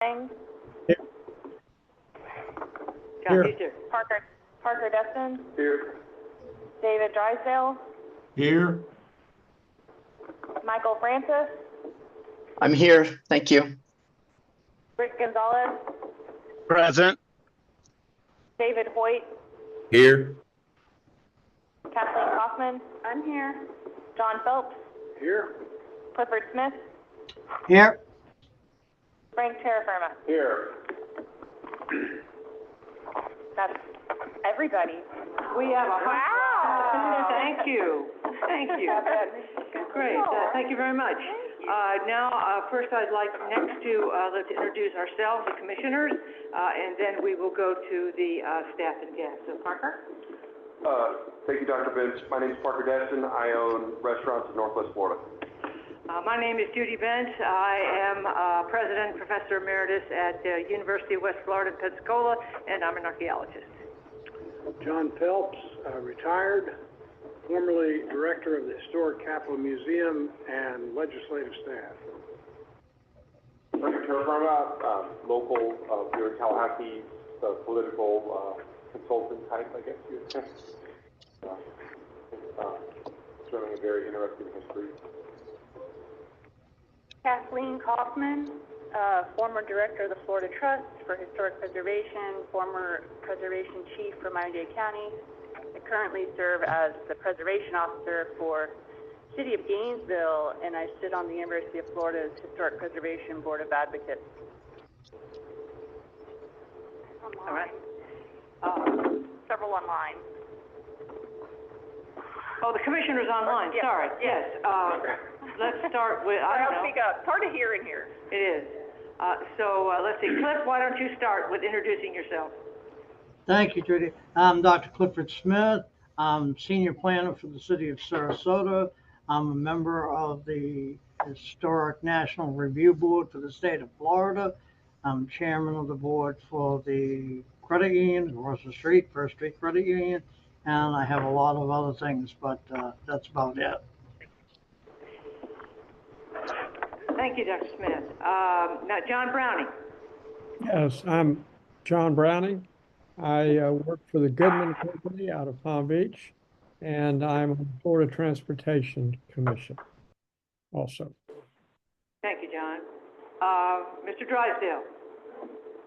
James. Here. Parker Destin. Here. David Drysdale. Here. Michael Francis. I'm here. Thank you. Rick Gonzalez. Present. David Hoyt. Here. Kathleen Kaufman. I'm here. John Phelps. Here. Clifford Smith. Here. Frank Terraferma. Here. That's everybody. We have a Wow. Thank you. Thank you. Great. Thank you very much. First I'd like next to let's introduce ourselves, the commissioners, and then we will go to the staff and guests. So Parker? Thank you, Dr. Bench. My name is Parker Destin. I own restaurants in Northwest Florida. My name is Judy Bent. I am President, Professor Emeritus at the University of West Florida in Pensacola, and I'm an archaeologist. John Phelps, retired, formerly Director of the Historic Capitol Museum and Legislative Staff. Frank Terraferma, local here in Tallahassee, political consultant type, I guess you would say. Certainly a very interesting history. Kathleen Kaufman, former director of the Florida Trust for Historic Preservation, former preservation chief for Miami-Dade County. I currently serve as the preservation officer for City of Gainesville, and I sit on the University of Florida's Historic Preservation Board of Advocates. All right. Several online. Oh, the commissioner's online. Yes. Sorry. Yes. Let's start with, I don't know. Speak up. It's hard to hear in here. It is. Let's see. Cliff, why don't you start with introducing yourself? Thank you, Judy. I'm Dr. Clifford Smith. I'm Senior Planner for the City of Sarasota. I'm a member of the Historic National Review Board for the state of Florida. I'm Chairman of the board for the credit union, Russell Street, First Street Credit Union, and I have a lot of other things, but that's about it. Thank you, Dr. Smith. Now, John Browning. Yes, I'm John Browning. I work for the Goodman Company out of Palm Beach, and I'm on the Florida Transportation Commission also. Thank you, John. Mr. Drysdale.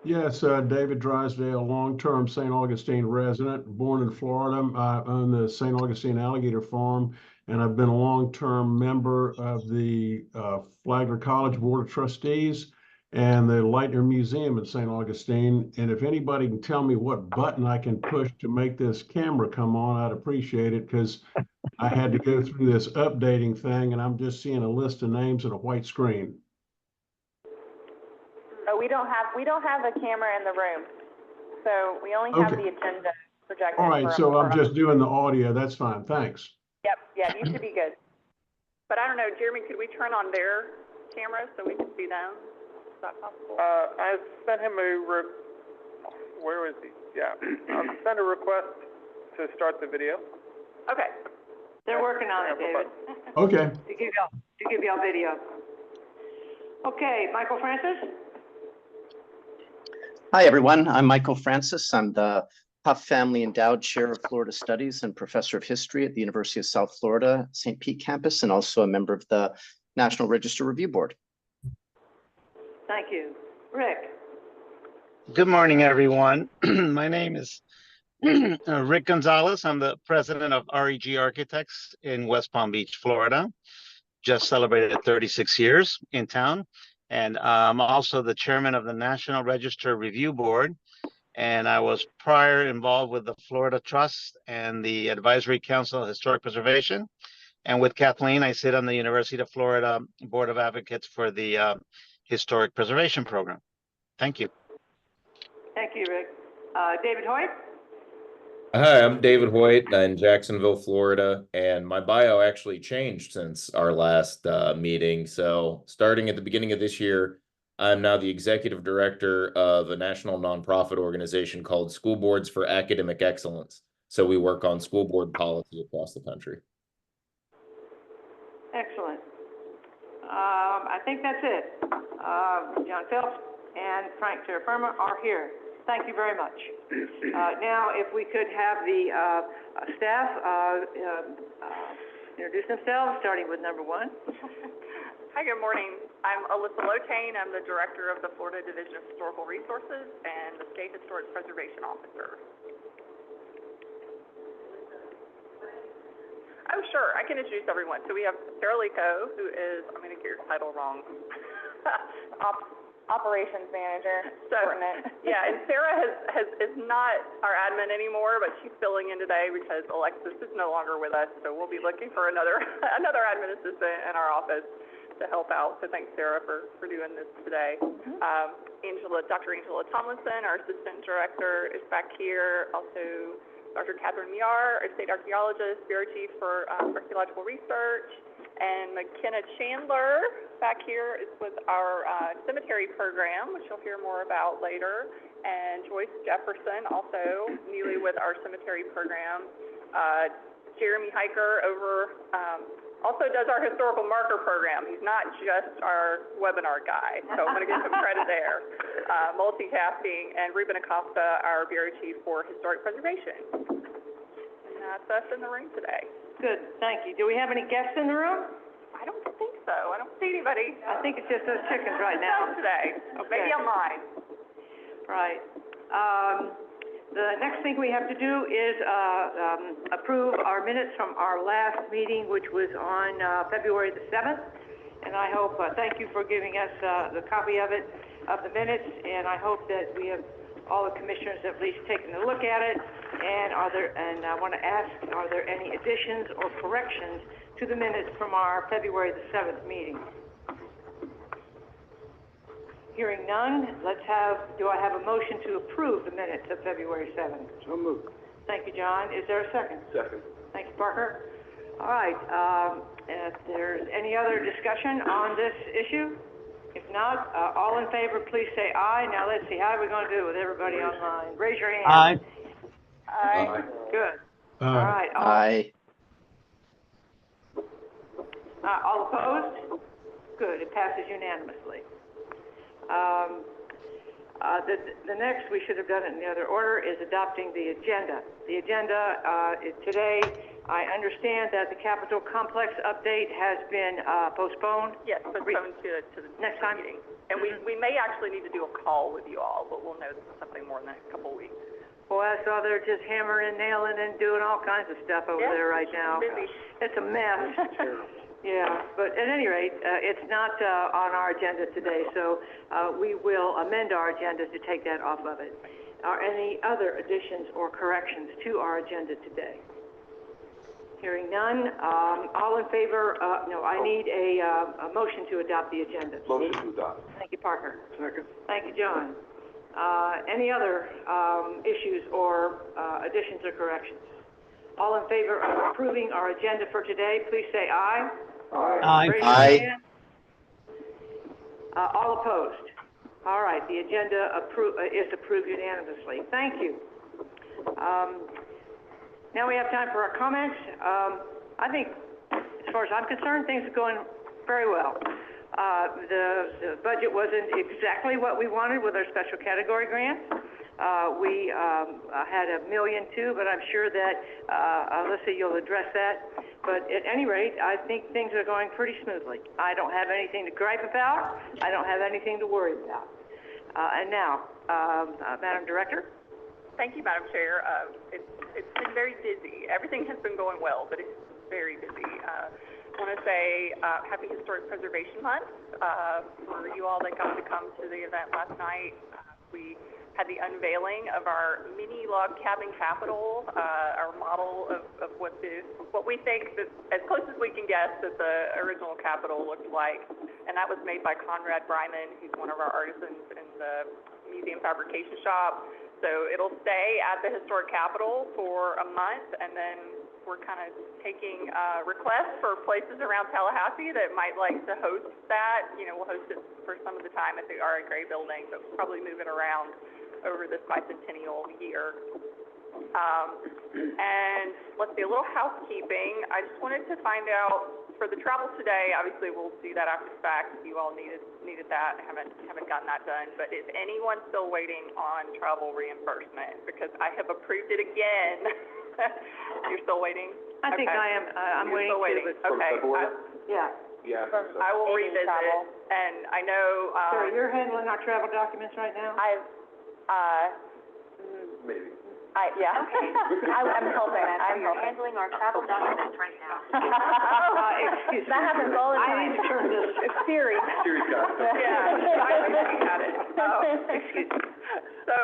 Yes, David Drysdale, long-term St. Augustine resident, born in Florida. I own the St. Augustine Alligator Farm, and I've been a long-term member of the Flagler College Board of Trustees and the Lightner Museum in St. Augustine. And if anybody can tell me what button I can push to make this camera come on, I'd appreciate it, because I had to go through this updating thing, and I'm just seeing a list of names and a white screen. We don't have a camera in the room, so we only have the agenda projected. All right, so I'm just doing the audio. That's fine. Thanks. Yep, yeah, you should be good. But I don't know, Jeremy, could we turn on their cameras so we can see them? Is that possible? I sent him where was he? Yeah, I'll send a request to start the video. Okay. They're working on it, David. Okay. To give y'all video. Okay, Michael Francis. Hi, everyone. I'm Michael Francis. I'm the Huff Family Endowed Chair of Florida Studies and Professor of History at the University of South Florida, St. Pete campus, and also a member of the National Register Review Board. Thank you. Rick. Good morning, everyone. My name is Rick Gonzalez. I'm the president of REG Architects in West Palm Beach, Florida. Just celebrated 36 years in town. And I'm also the chairman of the National Register Review Board. And I was prior involved with the Florida Trust and the Advisory Council of Historic Preservation. And with Kathleen, I sit on the University of Florida Board of Advocates for the Historic Preservation Program. Thank you. Thank you, Rick. David Hoyt. Hi, I'm David Hoyt in Jacksonville, Florida, and my bio actually changed since our last meeting. So starting at the beginning of this year, I'm now the executive director of a national nonprofit organization called School Boards for Academic Excellence. So we work on school board policy across the country. Excellent. I think that's it. John Phelps. and Frank Terraferma are here. Thank you very much. Now, if we could have the staff introduce themselves, starting with number one. Hi, good morning. I'm Alyssa Lotane. I'm the Director of the Florida Division of Historical Resources and the State Historic Preservation Officer. Oh, sure. I can introduce everyone. So we have Sarah Lico, who is, I'm going to get your title wrong, Operations Manager. So, yeah, and Sarah is not our admin anymore, but she's filling in today because Alexis is no longer with us. So we'll be looking for another admin assistant in our office to help out. So thanks, Sarah, for doing this today. Dr. Angela Tomlinson, our Assistant Director, is back here. Also, Dr. Catherine Miar, our State Archaeologist, Bureau Chief for Archaeological Research. And McKenna Chandler back here is with our cemetery program, which you'll hear more about later. And Joyce Jefferson, also newly with our cemetery program. Jeremy Hiker also does our historical marker program. He's not just our webinar guy, so I'm going to give him credit there. Multitasking. And Ruben Acosta, our Bureau Chief for Historic Preservation. And that's us in the room today. Good, thank you. Do we have any guests in the room? I don't think so. I don't see anybody. I think it's just those chickens right now. Today. Okay. Maybe online. Right. The next thing we have to do is approve our minutes from our last meeting, which was on February the 7th. And I hope, thank you for giving us the copy of the minutes, and I hope that we have all the commissioners at least taken a look at it. And I want to ask, are there any additions or corrections to the minutes from our February the 7th meeting? Hearing none, do I have a motion to approve the minutes of February 7th? So moved. Thank you, John. Is there a second? Second. Thank you, Parker. All right, if there's any other discussion on this issue? If not, all in favor, please say aye. Now let's see, how are we going to do it with everybody online? Raise your hand. Aye. Aye. Good. All right. Aye. All opposed? Good, it passes unanimously. The next, we should have done it in the other order, is adopting the agenda. The agenda, today, I understand that the Capitol Complex update has been postponed. Yes, postponed to the Next time. meeting. And we may actually need to do a call with you all, but we'll know something more in the next couple of weeks. Boy, I saw they're just hammering and nailing and doing all kinds of stuff over there right now. Busy. It's a mess. Yeah, but at any rate, it's not on our agenda today, so we will amend our agenda to take that off of it. Are any other additions or corrections to our agenda today? Hearing none, all in favor, no, I need a motion to adopt the agenda. Motion to adopt. Thank you, Parker. Second. Thank you, John. Any other issues or additions or corrections? All in favor of approving our agenda for today, please say aye. Aye. Raise your Aye. hand. All opposed? All right, the agenda is approved unanimously. Thank you. Now we have time for our comments. I think, as far as I'm concerned, things are going very well. The budget wasn't exactly what we wanted with our special category grants. We had $1.2 million, but I'm sure that, Alyssa, you'll address that. But at any rate, I think things are going pretty smoothly. I don't have anything to gripe about. I don't have anything to worry about. And now, Madam Director. Thank you, Madam Chair. It's been very busy. Everything has been going well, but it's very busy. I want to say Happy Historic Preservation Month for you all that got to come to the event last night. We had the unveiling of our mini log cabin capitol, our model of what we think that, as close as we can guess, that the original capitol looked like. And that was made by Conrad Bryman, who's one of our artisans in the museum fabrication shop. So it'll stay at the historic capitol for a month, and then we're kind of taking requests for places around Tallahassee that might like to host that. You know, we'll host it for some of the time at the R.A. Gray building, but we'll probably move it around over this bicentennial year. And let's see, a little housekeeping. I just wanted to find out for the travel today, obviously we'll do that after the fact. If you all needed that, I haven't gotten that done. But is anyone still waiting on travel reimbursement? Because I have approved it again. You're still waiting? I think Okay. I am, I'm You're waiting still waiting. too, but, Okay. yeah. Yeah. I will Any revisit, travel? and I know, Sarah, you're handling our travel documents right now? I've, Maybe. yeah. I'm helping, I'm handling our travel documents right now. Excuse me. That happens all the I time. need to turn this, Siri. Siri's got it. yeah, I was looking at it. excuse me. So,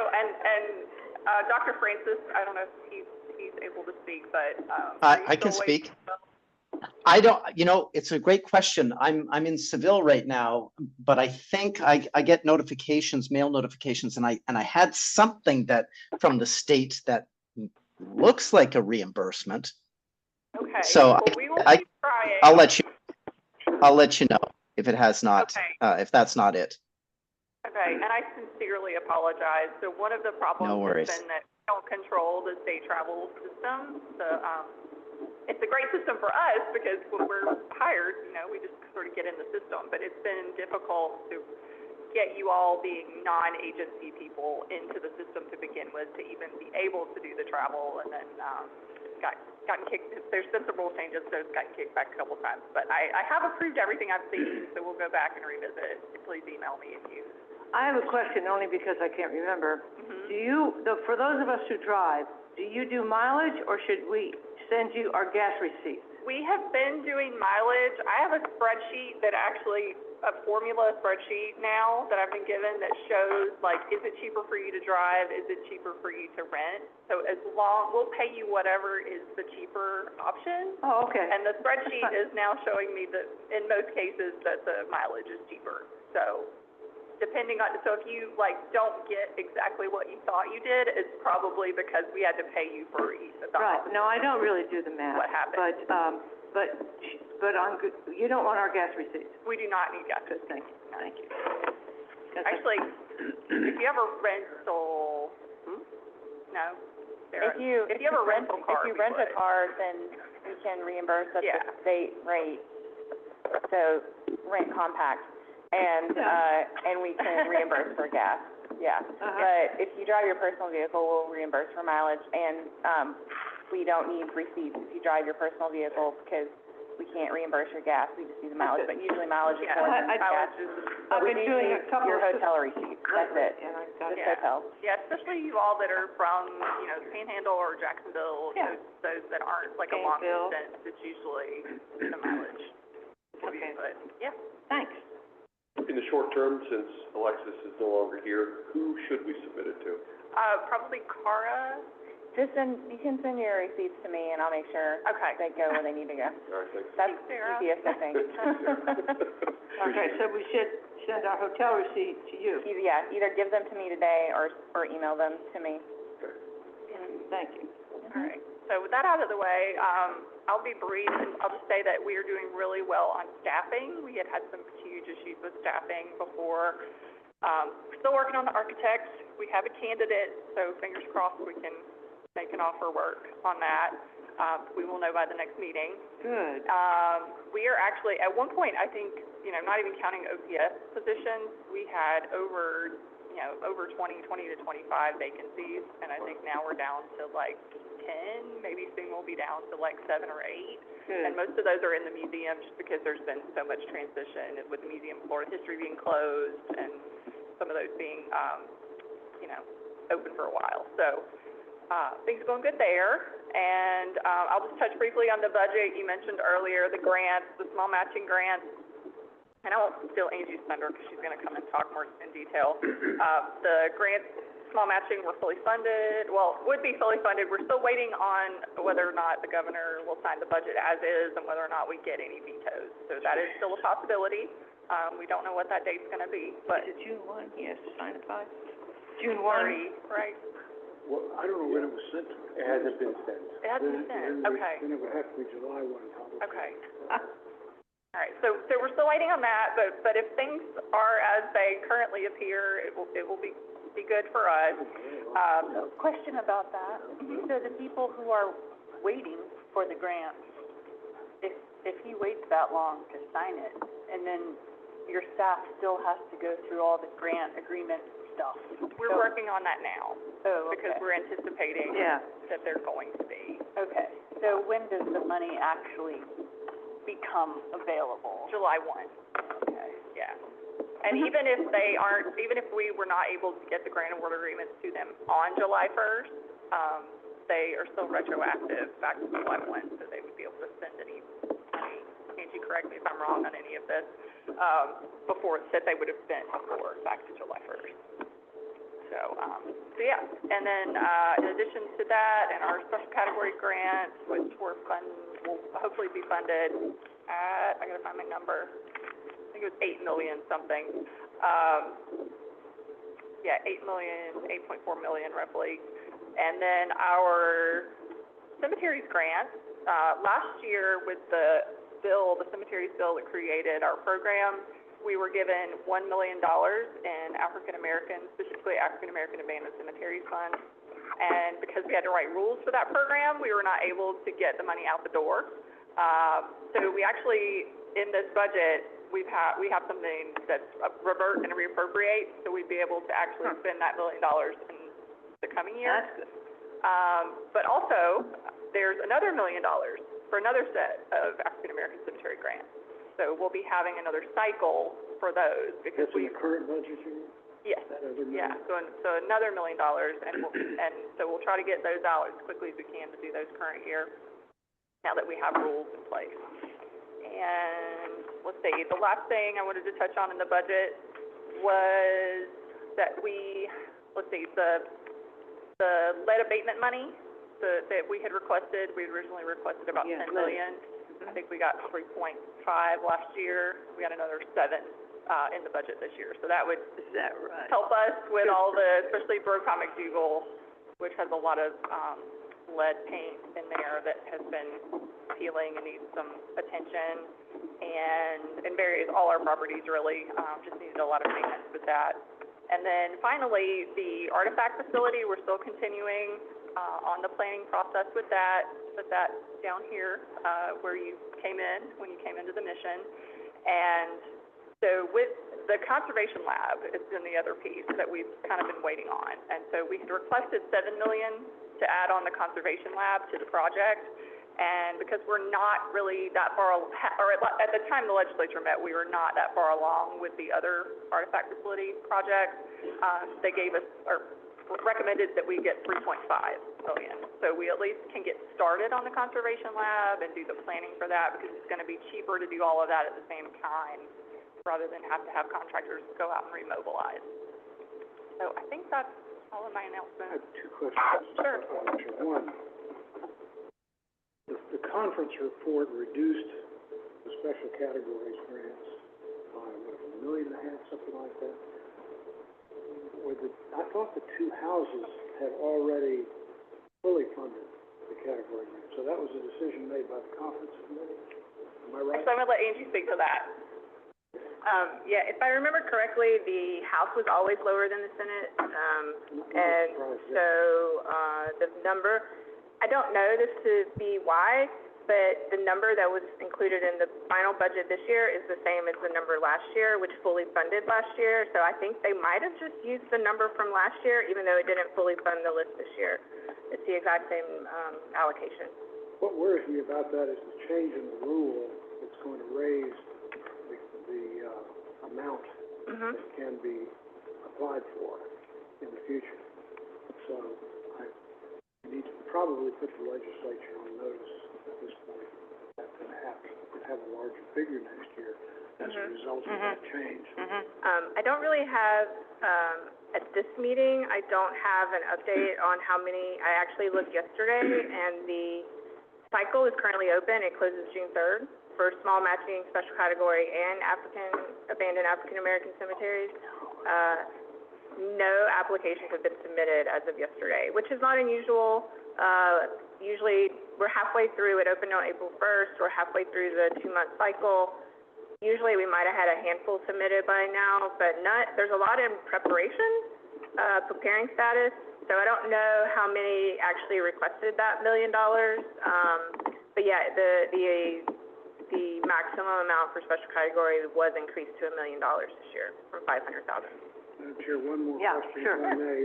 Dr. Francis, I don't know if he's able to speak, but, are you I can still waiting? speak. I don't, it's a great question. I'm in Seville right now, but I think I get notifications, mail notifications, and I had something that from the state that looks like a reimbursement. Okay. So Well, we will I- keep trying. I'll let you know if it has not, Okay. if that's not it. Okay, and I sincerely apologize. So one of the problems No worries. has been that we don't control the state travel system. It's a great system for us because when we're hired, we just sort of get in the system. But it's been difficult to get you all being non-agency people into the system to begin with to even be able to do the travel. And then gotten kicked. There's been some rule changes, so it's gotten kicked back a couple times. But I have approved everything I've seen, so we'll go back and revisit. Please email me if you. I have a question only because I can't remember. Mm-hmm. For those of us who drive, do you do mileage or should we send you our gas receipts? We have been doing mileage. I have a spreadsheet that a formula spreadsheet now that I've been given that shows, is it cheaper for you to drive? Is it cheaper for you to rent? So we'll pay you whatever is the cheaper option. Oh, okay. And the spreadsheet is now showing me that in most cases that the mileage is cheaper. So depending on, if you don't get exactly what you thought you did, it's probably because we had to pay you for each of the Right, no, I don't really do the math. What happened? But you don't want our gas receipts? We do not need gas. Good, thank you, thank you. Actually, if you have a rental, no, Sarah. If you have a rental car, if you we rent a would. car, then we can reimburse at Yeah. the state rate. So rent compact, and we can reimburse for gas, yeah. But if you drive your personal vehicle, we'll reimburse for mileage, and, we don't need receipts if you drive your personal vehicle because we can't reimburse your gas, we just do the mileage, but usually mileage is more than gas. I've been doing a couple Your of. hotel receipts, that's it, And I got just it. hotel. Yeah, especially you all that are from, the Panhandle or Jacksonville, Yeah. those that aren't a long Gainesville. distance, it's usually the mileage. Okay. But, yeah. Thanks. In the short term, since Alexis is no longer here, who should we submit it to? Probably Cara. You can send your receipts to me and I'll make sure Okay. they go where they need to go. All right, thanks. That's Thanks, Sarah. the easiest, I think. Okay, so we should send our hotel receipt to you. Yeah, either give them to me today or email them to me. Thank you. All right. So with that out of the way, I'll be brief, and I'll just say that we are doing really well on staffing. We had some huge issues with staffing before. We're still working on the architects. We have a candidate, so fingers crossed we can make an offer work on that. We will know by the next meeting. Good. We are actually, at one point, I think, not even counting OPS positions, we had over 20 to 25 vacancies, and I think now we're down to 10, maybe soon we'll be down to 7 or 8. Good. And most of those are in the museum just because there's been so much transition with the Museum of Florida History being closed and some of those being, open for a while. So, things are going good there. And, I'll just touch briefly on the budget. You mentioned earlier the grants, the small matching grants. And I won't steal Angie's thunder because she's gonna come and talk more in detail. The grants, small matching, were fully funded, would be fully funded. We're still waiting on whether or not the governor will sign the budget as is and whether or not we get any vetoes. So that is still a possibility. We don't know what that date's gonna be, but. Is it June 1? He has to sign it by? June 1? 30, right? Well, I don't know when it was sent. It hasn't been sent. It hasn't been sent, okay. Then it would have to be July 1, probably. Okay. All right, so we're still waiting on that, but if things are as they currently appear, it will be good for us. Question about that. So the people who are waiting for the grants, if if he waits that long to sign it, and then your staff still has to go through all the grant agreement stuff. We're working on that now, Oh, because okay. we're anticipating Yeah. that they're going to be. Okay, so when does the money actually become available? July 1, Okay. yeah. And even if we were not able to get the grant award agreements to them on July 1st, they are still retroactive back to July 1, so they would be able to spend any money. Angie, correct me if I'm wrong on any of this, that they would have spent before, back to July 1st. So yeah, and then, in addition to that, and our special category grants, which will hopefully be funded at, I gotta find my number, I think it was 8 million something. Yeah, 8.4 million roughly. And then our cemeteries grant, last year with the cemeteries bill that created our program, we were given $1 million in specifically African-American Abandoned Cemeteries Fund. And because we had to write rules for that program, we were not able to get the money out the door. So we actually, in this budget, we have something that's revert and reappropriate, so we'd be able to actually spend that $1 million in the coming year. That's good. But also, there's another $1 million for another set of African-American cemetery grants. So we'll be having another cycle for those because That's in the current budget year? yes, That other yeah. million? So another $1 million, and so we'll try to get those out as quickly as we can to do those current year, now that we have rules in place. And let's see, the last thing I wanted to touch on in the budget was that the lead abatement money that we had requested. We had originally requested about Yeah, 10 million. I think we got 3.5 last year. We got another 7 in the budget this year. So that would Is that right? help us with all the, especially Brokaw McDougal, which has a lot of lead paint in there that has been peeling and needs some attention. And all our properties really just needed a lot of maintenance with that. And then finally, the artifact facility, we're still continuing on the planning process with that. Put that down here where you came in, when you came into the mission. And so with the conservation lab, it's in the other piece that we've kind of been waiting on. And so we had requested $7 million to add on the conservation lab to the project. And because we're not really that far, or at the time the legislature met, we were not that far along with the other artifact facility project. They gave us, or recommended that we get 3.5 million. So we at least can get started on the conservation lab and do the planning for that, because it's gonna be cheaper to do all of that at the same time, rather than have to have contractors go out and remobilize. So I think that's all of my I announcements. have 2 questions. Sure. One, the conference report reduced the special categories grants by, $1.5 million, something like that. I thought the 2 houses had already fully funded the category grant, so that was a decision made by the conference committee. Am I right? So I'm gonna let Angie speak to that. Yeah, if I remember correctly, the House was always lower than the Senate, and so, the number, I don't know this to be why, but the number that was included in the final budget this year is the same as the number last year, which fully funded last year. So I think they might have just used the number from last year, even though it didn't fully fund the list this year. It's the exact same, allocation. What worries me about that is the change in the rule that's going to raise the amount that can be applied for in the future. So we need to probably put the legislature on notice at this point that to have a larger figure next year as a result of that change. I don't really have, at this meeting, I don't have an update on how many, I actually looked yesterday, and the cycle is currently open. It closes June 3rd for small matching special category and abandoned African-American cemeteries. No applications have been submitted as of yesterday, which is not unusual. Usually, we're halfway through. It opened on April 1st. We're halfway through the 2-month cycle. Usually, we might have had a handful submitted by now, but there's a lot in preparation, preparing status. So I don't know how many actually requested that $1 million. But yeah, the the maximum amount for special category was increased to $1 million this year from 500,000. Madam Chair, one more Yeah, question, sure. if I may.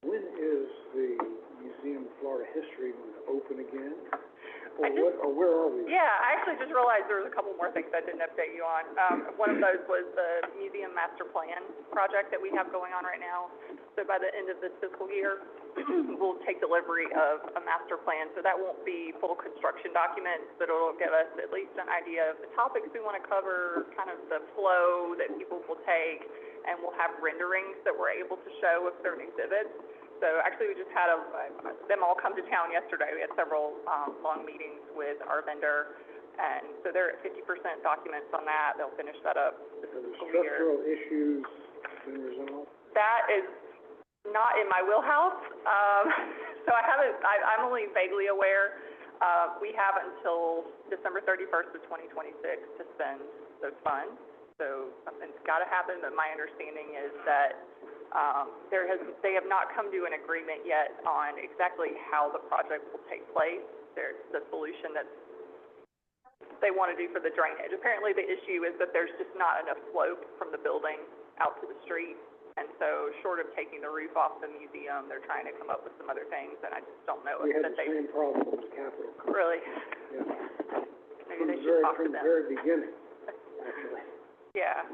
When is the Museum of Florida History going to open again? Or where are we? Yeah, I actually just realized there was a couple more things I didn't update you on. One of those was the museum master plan project that we have going on right now. So by the end of this fiscal year, we'll take delivery of a master plan. So that won't be full construction documents, but it'll give us at least an idea of the topics we want to cover, kind of the flow that people will take, and we'll have renderings that we're able to show of certain exhibits. So actually, we just had them all come to town yesterday. We had several long meetings with our vendor, and so they're at 50% documents on that. They'll finish that up this Have the fiscal year. structural issues been resolved? That is not in my wheelhouse, so I'm only vaguely aware. We have until December 31st of 2026 to spend those funds, so something's got to happen, but my understanding is that they have not come to an agreement yet on exactly how the project will take place. There's the solution that they want to do for the drainage. Apparently, the issue is that there's just not enough slope from the building out to the street, and so short of taking the roof off the museum, they're trying to come up with some other things, and I just don't know We if had that the same problem with the Capitol. really. Yeah. Maybe they should talk to From them. the very beginning, actually. Yeah.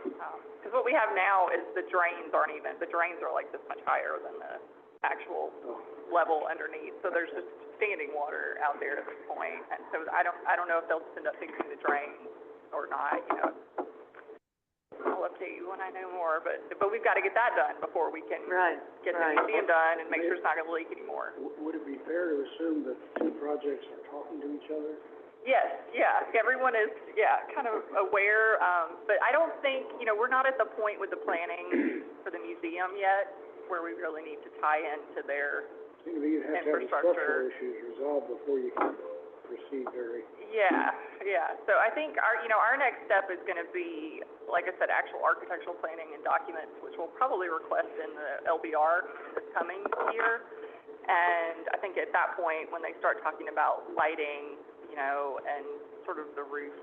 Because what we have now is the drains are like this much higher than the actual level underneath. So there's just standing water out there at this point. And so I don't know if they'll just end up fixing the drains or not, you know. I'll update you when I know more, but we've got to get that done before we can get the museum done and make sure it's not going to leak anymore. Would it be fair to assume that the two projects are talking to each other? Yes, yeah, everyone is, kind of aware, but I don't think, we're not at the point with the planning for the museum yet, where we really need to tie into their Seems to me you'd have to have the structural issues resolved before you can proceed very. Yeah, so I think our next step is gonna be, like I said, actual architectural planning and documents, which we'll probably request in the LBR this coming year, and I think at that point, when they start talking about lighting, and sort of the roof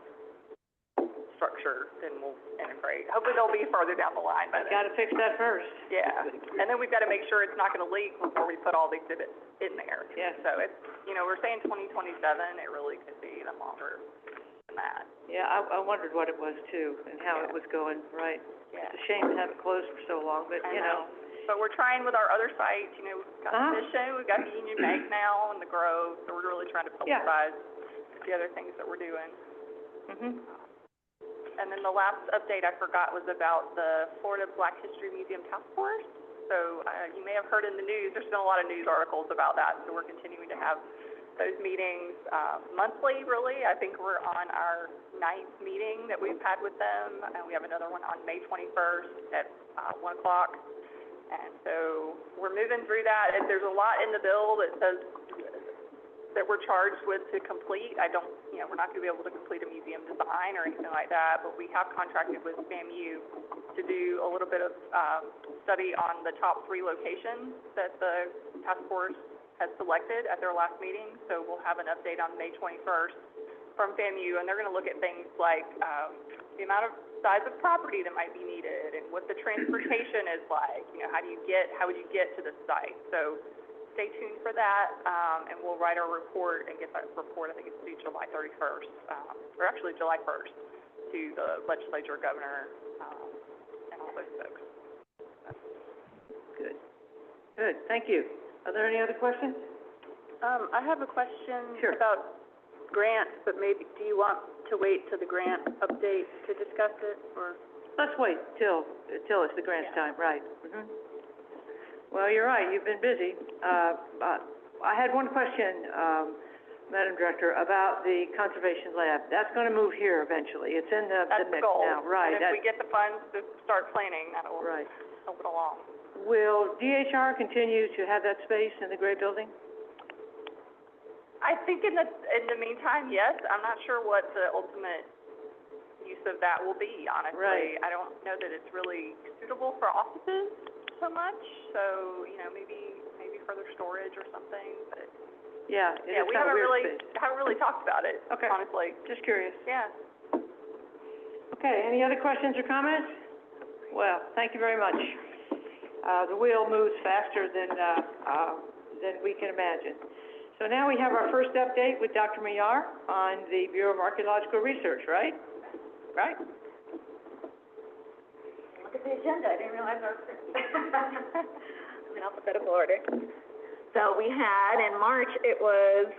structure, then we'll integrate. Hopefully they'll be farther down the line by then. Got to fix that first. Yeah, and then we've got to make sure it's not going to leak before we put all the exhibits in there. Yeah. So it's, we're saying 2027, it really could be even longer than that. Yeah, I wondered what it was too, and how it was going, right? Yeah. It's a shame to have it closed for so long, but, I know. But we're trying with our other sites, we've got the Mission, we've got the Union Bank now, and the Grove, so we're really trying to publicize the other things that we're doing. And then the last update I forgot was about the Florida Black History Museum Task Force. So you may have heard in the news, there's been a lot of news articles about that, so we're continuing to have those meetings monthly, really. I think we're on our 9th meeting that we've had with them, and we have another one on May 21st at 1 o'clock. And so we're moving through that. And there's a lot in the bill that says that we're charged with to complete. We're not going to be able to complete a museum design or anything like that, but we have contracted with FAMU to do a little bit of study on the top 3 locations that the task force has selected at their last meeting. So we'll have an update on May 21st from FAMU, and they're going to look at things like the amount of size of property that might be needed and what the transportation is like. How would you get to the site? So stay tuned for that, and we'll write our report and get that report, I think it's due July 31st, or actually July 1st, to the legislature, governor, and all those folks. Good, thank you. Are there any other questions? I have a question Sure. about grants, but maybe, do you want to wait till the grant update to discuss it, or? Let's wait till it's the grants time, right? Well, you're right, you've been busy. I had one question, Madam Director, about the conservation lab. That's going to move here eventually. It's in the mix now, right? And if we get the funds to start planning, that'll help it along. Will DHR continue to have that space in the gray building? I think in the meantime, yes. I'm not sure what the ultimate use of that will be, honestly. Right. I don't know that it's really suitable for offices so much, so, maybe further storage or something, but Yeah, it Yeah, is we kind of haven't weird really, space. haven't really talked about it, Okay. honestly. Just curious. Yeah. Okay, any other questions or comments? Well, thank you very much. The wheel moves faster than we can imagine. So now we have our first update with Dr. Mayar on the Bureau of Archaeological Research, right? Right? Look at the agenda, I didn't realize I was in alphabetical order. So we had, in March, it was,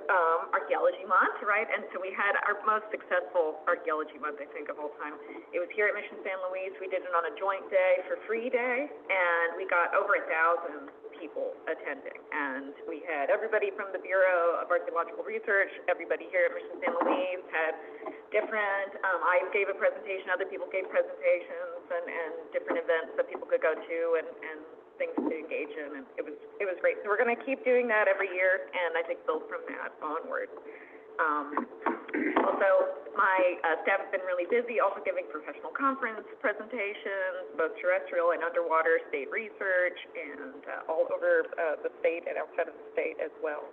Archaeology Month, right? And so we had our most successful Archaeology Month, I think, of all time. It was here at Mission San Luis. We did it on a joint day for Free Day, and we got over 1,000 people attending. And we had everybody from the Bureau of Archaeological Research, everybody here at Mission San Luis had different, I gave a presentation, other people gave presentations, and different events that people could go to, and things to engage in, and it was great. So we're going to keep doing that every year, and I think build from that onward. Also, my staff has been really busy, also giving professional conference presentations, both terrestrial and underwater state research, and all over the state and outside of the state as well.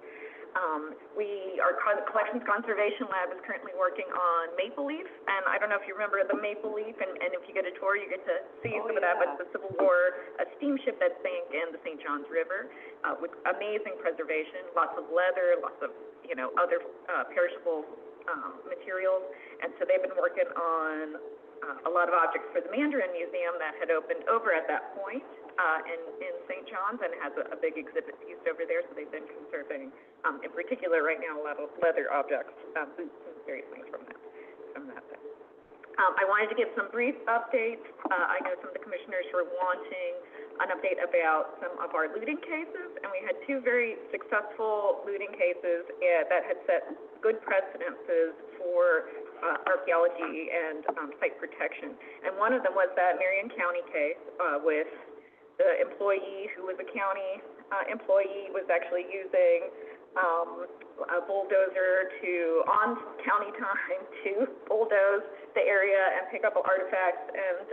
Our Collections Conservation Lab is currently working on Maple Leaf, and I don't know if you remember the Maple Leaf, and if you get a tour, you get to see some of that, but it's the Civil War steamship that sank in the St. Johns River, with amazing preservation, lots of leather, lots of, other perishable materials, and so they've been working on a lot of objects for the Mandarin Museum that had opened over at that point in St. John's, and it has a big exhibit piece over there, so they've been conserving, in particular right now, a lot of leather objects, boots and various things from that thing. I wanted to give some brief updates. I know some of the commissioners were wanting an update about some of our looting cases, and we had 2 very successful looting cases that had set good precedences for archaeology and site protection. And one of them was that Marion County case with the employee who was a county employee was actually using a bulldozer on county time to bulldoze the area and pick up artifacts and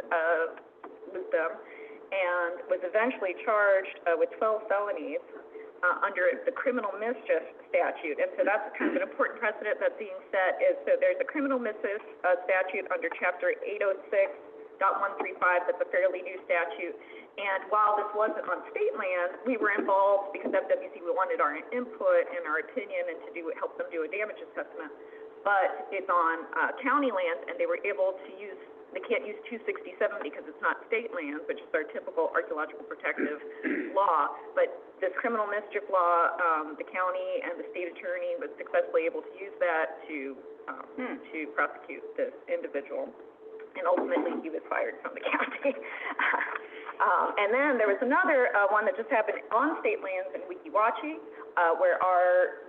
loot them, and was eventually charged with 12 felonies under the criminal mischief statute. And so that's kind of an important precedent that's being set. So there's a criminal mischief statute under Chapter 806.135. That's a fairly new statute. And while this wasn't on state land, we were involved because FWC wanted our input and our opinion and to help them do a damage assessment. But it's on county land, and they were able to use, they can't use 267 because it's not state land, which is our typical archaeological protective law. But this criminal mischief law, the county and the state attorney was successfully able to use that to prosecute this individual. And ultimately, he was fired from the county. And then there was another one that just happened on state lands in Weeki Wachee, where our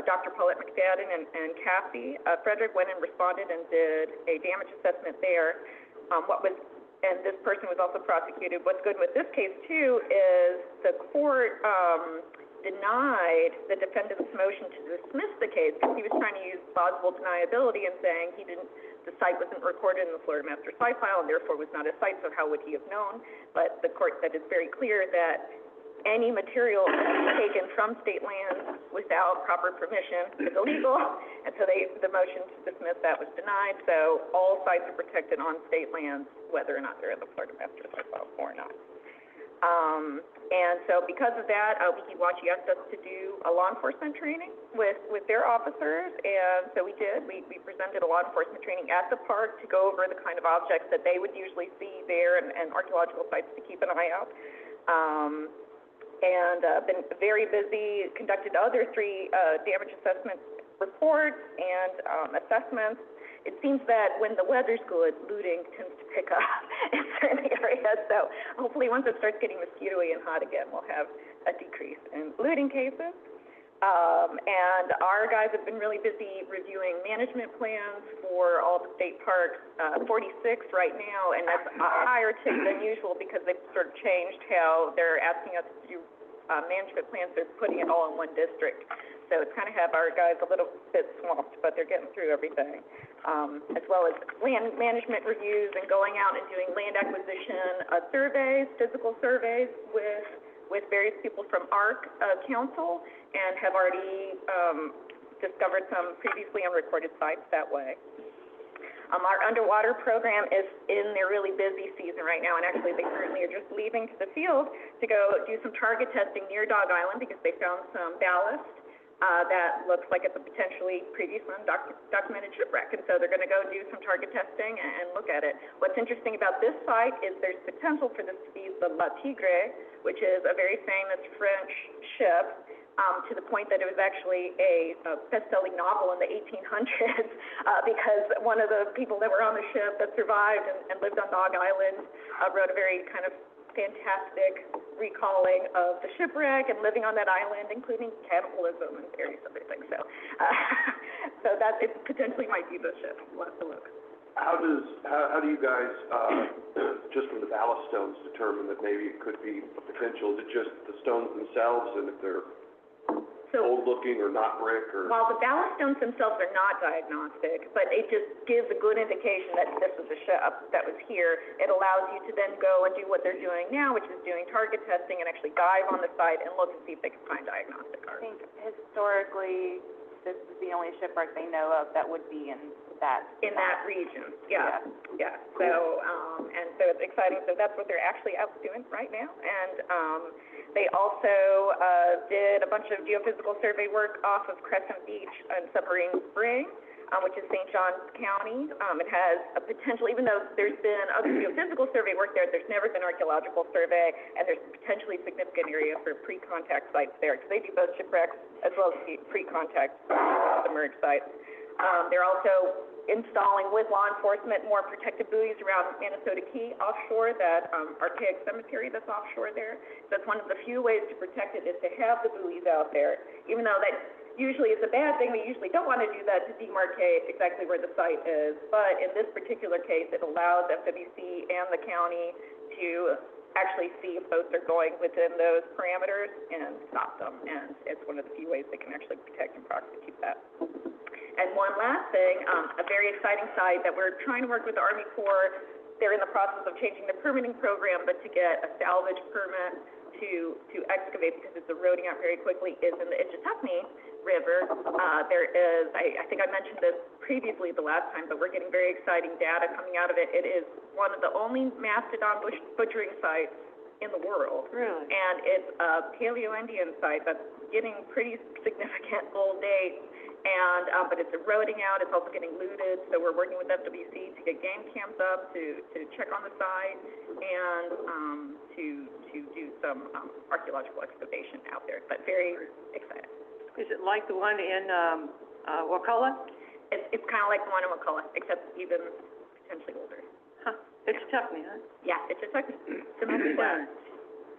Dr. Paulette McFadden and Kathy Frederick went and responded and did a damage assessment there. And this person was also prosecuted. What's good with this case, too, is the court denied the defendant's motion to dismiss the case because he was trying to use plausible deniability and saying the site wasn't recorded in the Florida Master Site File and therefore was not a site, so how would he have known? But the court said it's very clear that any material taken from state land without proper permission is illegal, and so the motion to dismiss that was denied. So all sites are protected on state lands, whether or not they're in the Florida Master Site File or not. And so because of that, Weeki Wachee asked us to do a law enforcement training with their officers, and so we did. We presented a law enforcement training at the park to go over the kind of objects that they would usually see there and archaeological sites to keep an eye out. And been very busy, conducted other 3 damage assessment reports and assessments. It seems that when the weather's good, looting tends to pick up in certain areas. So hopefully once it starts getting mosquito-y and hot again, we'll have a decrease in looting cases. And our guys have been really busy reviewing management plans for all the state parks, 46 right now, and that's a higher tick than usual because they've sort of changed how they're asking us to do management plans. They're putting it all in one district. So it's kind of have our guys a little bit swamped, but they're getting through everything, as well as land management reviews and going out and doing land acquisition surveys, physical surveys with with various people from ARC Council and have already discovered some previously unrecorded sites that way. Our underwater program is in their really busy season right now, and actually they currently are just leaving to the field to go do some target testing near Dog Island because they found some ballast that looks like it's a potentially previously undocumented shipwreck, and so they're going to go do some target testing and look at it. What's interesting about this site is there's potential for this to be the La Tigre, which is a very famous French ship, to the point that it was actually a best-selling novel in the 1800s because one of the people that were on the ship that survived and lived on Dog Island wrote a very kind of fantastic recalling of the shipwreck and living on that island, including cannibalism and various other things. So, so that it potentially might be the ship. We'll have to look. How do you guys, just from the ballast stones, determine that maybe it could be a potential? Is it just the stones themselves, and if they're old-looking or not brick, or? While the ballast stones themselves are not diagnostic, but it just gives a good indication that this was a ship that was here. It allows you to then go and do what they're doing now, which is doing target testing and actually dive on the site and look and see if they can find diagnostic art. I think historically, this is the only shipwreck they know of that would be in that region. Yeah. So and so it's exciting. So that's what they're actually out doing right now. And they also did a bunch of geophysical survey work off of Crescent Beach and Submarine Spring, which is St. Johns County. It has a potential, even though there's been other geophysical survey work there, there's never been archaeological survey, and there's potentially significant area for pre-contact sites there, because they do both shipwrecks as well as pre-contact submerged sites. They're also installing with law enforcement more protective buoys around Minnesota Key offshore, that archaic cemetery that's offshore there. That's one of the few ways to protect it, is to have the buoys out there. Even though that usually is a bad thing, we usually don't want to do that to demarcate exactly where the site is. But in this particular case, it allows FWC and the county to actually see if boats are going within those parameters and stop them. And it's one of the few ways they can actually protect and prosecute that. And one last thing, a very exciting site that we're trying to work with the Army Corps. They're in the process of changing the permitting program, but to get a salvage permit to excavate, because it's eroding out very quickly, is in the Itchitucknee River. There is, I think I mentioned this previously the last time, but we're getting very exciting data coming out of it. It is one of the only mastodon butchering sites in the world. Really? And it's a Paleo-Indian site that's getting pretty significant old date. And, but it's eroding out, it's also getting looted, so we're working with FWC to get game camps up to check on the site and to do some archaeological excavation out there, but very exciting. Is it like the one in Wakulla? It's kind of like the one in Wakulla, except even potentially older. Huh. It's Tuckney, huh? Yeah, it's a Tuckney. Similar to that.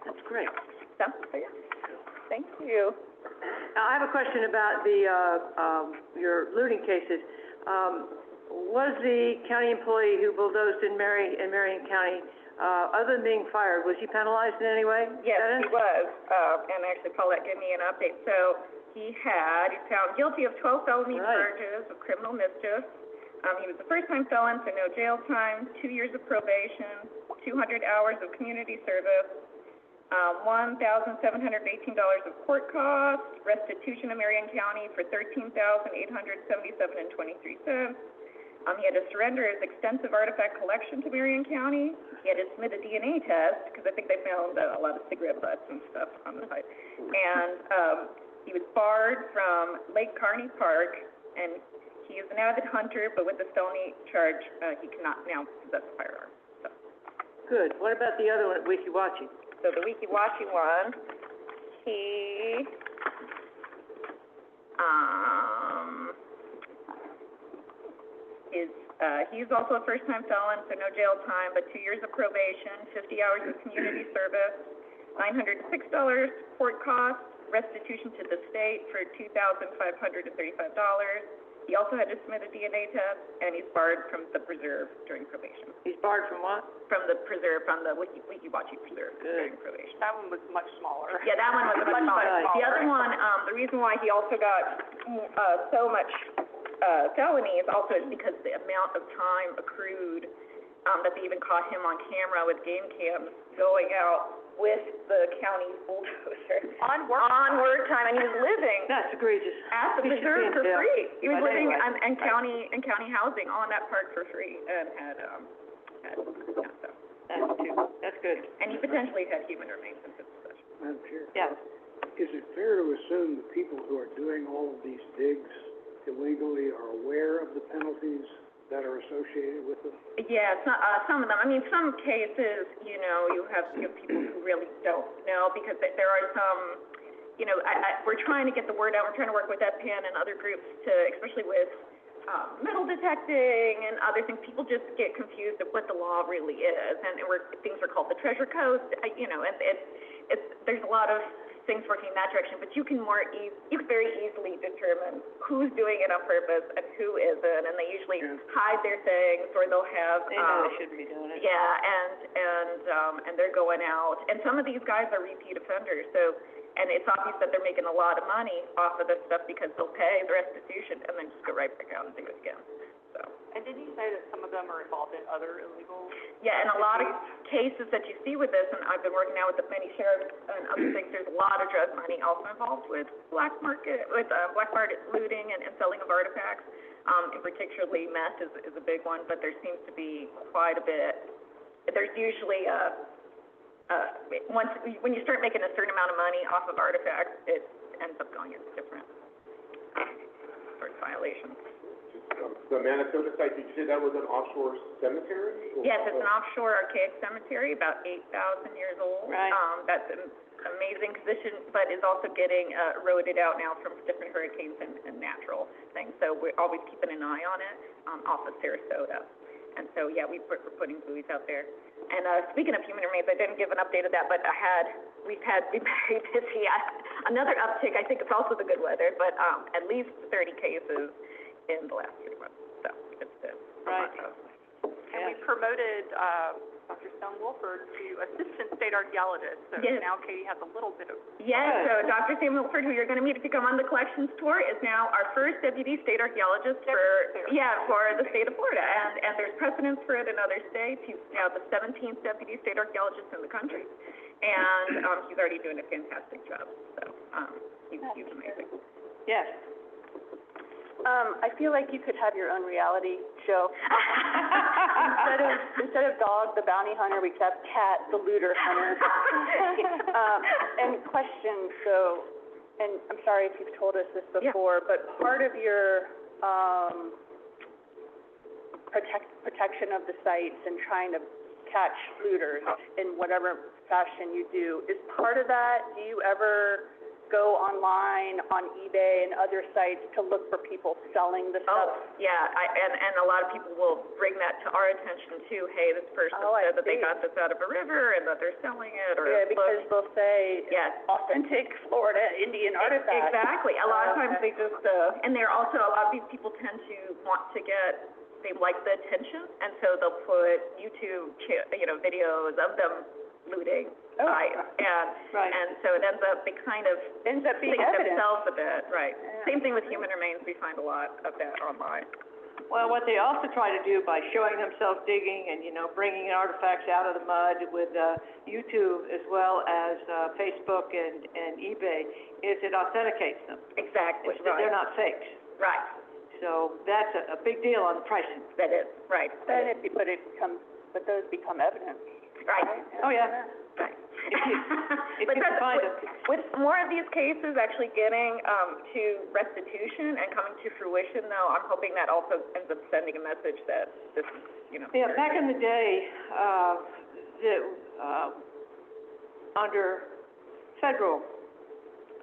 That's great. So, yeah. Thank you. Now, I have a question about the your looting cases. Was the county employee who bulldozed in Marion County, other than being fired, was he penalized in any way? Yes, he was. And actually, Paulette gave me an update. So he's found guilty of 12 felony charges of criminal mischief. He was a first-time felon, so no jail time, 2 years of probation, 200 hours of community service, $1,718 of court costs, restitution to Marion County for $13,877.23. He had to surrender his extensive artifact collection to Marion County. He had to submit a DNA test, because I think they found a lot of cigarette butts and stuff on the site. And he was barred from Lake Kearney Park, and he is an avid hunter, but with the felony charge, he cannot now possess a firearm. So. Good. What about the other one at Weeki-Wachi? So the Weeki-Wachi one, he's also a first-time felon, so no jail time, but 2 years of probation, 50 hours of community service, $906 court costs, restitution to the state for $2,535. He also had to submit a DNA test, and he's barred from the preserve during probation. He's barred from what? From the preserve, from the Weeki-Wachi preserve during probation. That one was much smaller. Yeah, that one was much smaller. The other one, the reason why he also got so much felonies also is because the amount of time accrued that they even caught him on camera with game cams going out with the county's old on work time, and he was living That's egregious. at the He should preserve be in for jail. free. He was But living anyway. in county housing on that park for free, and had so. That's good. And he potentially had human remains in his possession. Madam Chair, Yeah. is it fair to assume the people who are doing all of these digs illegally are aware of the penalties that are associated with them? Yeah, some of them. I mean, some cases, you have people who really don't know, because there are some, we're trying to get the word out. We're trying to work with EPAN and other groups to, especially with metal detecting and other things. People just get confused of what the law really is, and things are called the treasure coast, and there's a lot of things working in that direction, but you can very easily determine who's doing it on purpose and who isn't, and they usually hide their things, or they'll have They know they shouldn't be doing it. and they're going out, and some of these guys are repeat offenders, so, and it's obvious that they're making a lot of money off of this stuff, because they'll pay the restitution and then just go right back out and do it again, so. And didn't you say that some of them are involved in other illegal? Yeah, and a lot of cases that you see with this, and I've been working now with the many sheriffs and other things, there's a lot of drug money also involved with black market looting and selling of artifacts. And particularly meth is a big one, but there seems to be quite a bit. There's usually when you start making a certain amount of money off of artifacts, it ends up going into different sort of violations. The Manitoba site, did you say that was an offshore cemetery? Yes, it's an offshore archaic cemetery, about 8,000 years old. Right. That's an amazing position, but is also getting eroded out now from different hurricanes and natural things. So we're always keeping an eye on it, off of Sarasota. And so, yeah, we're putting buoys out there. And speaking of human remains, I didn't give an update of that, but we've been very busy. Another uptick, I think it's also the good weather, but at least 30 cases in the last 3 months, so it's been Right. And we promoted, Dr. Stone Wolford to assistant state archaeologist, so Yes. now Katie has a little bit of. Yes, so Dr. Sam Milford, who you're going to meet if you come on the collections tour, is now our first deputy state archaeologist for the state of Florida. And there's precedence for it in other states. He's now the 17th deputy state archaeologist in the country. And he's already doing a fantastic job. So he's amazing. Yes. I feel like you could have your own reality show. Instead of dog, the bounty hunter, we could have cat, the looter hunter. And question, so, and I'm sorry if you've told us this before, but part of your protection of the sites and trying to catch looters in whatever fashion you do, is part of that, do you ever go online on eBay and other sites to look for people selling the stuff? Oh, yeah, and a lot of people will bring that to our attention too. Hey, this person said that they got this out of a river and that they're selling it, or because they'll say authentic Florida Indian artifacts. Exactly. A lot of times they just and they're also, a lot of these people tend to want to they like the attention, and so they'll put YouTube videos of them looting. And so it ends up being themselves a bit, right. Yeah. Same thing with human remains, we find a lot of that online. Well, what they also try to do by showing themselves digging and, bringing artifacts out of the mud with YouTube as well as Facebook and eBay is it authenticates them. Exactly, They're not fakes. Right. So that's a big deal on the pricing. That is, right. But those become evidence. Right. Oh, yeah. Right. If you can find them. With more of these cases actually getting to restitution and coming to fruition, though, I'm hoping that also ends up sending a message that this is, Yeah, back in the day, under federal,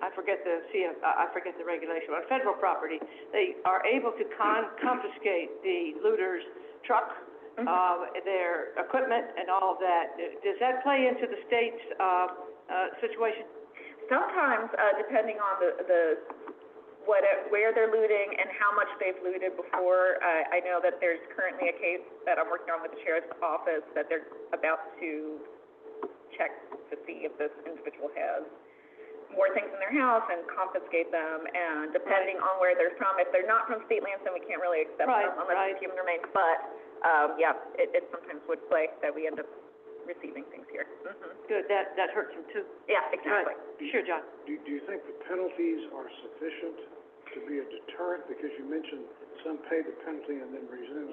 I forget the regulation, on federal property, they are able to confiscate the looter's truck, their equipment and all of that. Does that play into the state's situation? Sometimes, depending on where they're looting and how much they've looted before. I know that there's currently a case that I'm working on with the sheriff's office that they're about to check to see if this individual has more things in their house and confiscate them, and depending on where they're from, if they're not from state lands, then we can't really accept them unless it's human remains, but, it sometimes would play that we end up receiving things here. Good, that hurts them too. Yeah, exactly. Right. Sure, John. Do you think the penalties are sufficient to be a deterrent? Because you mentioned some pay the penalty and then resume.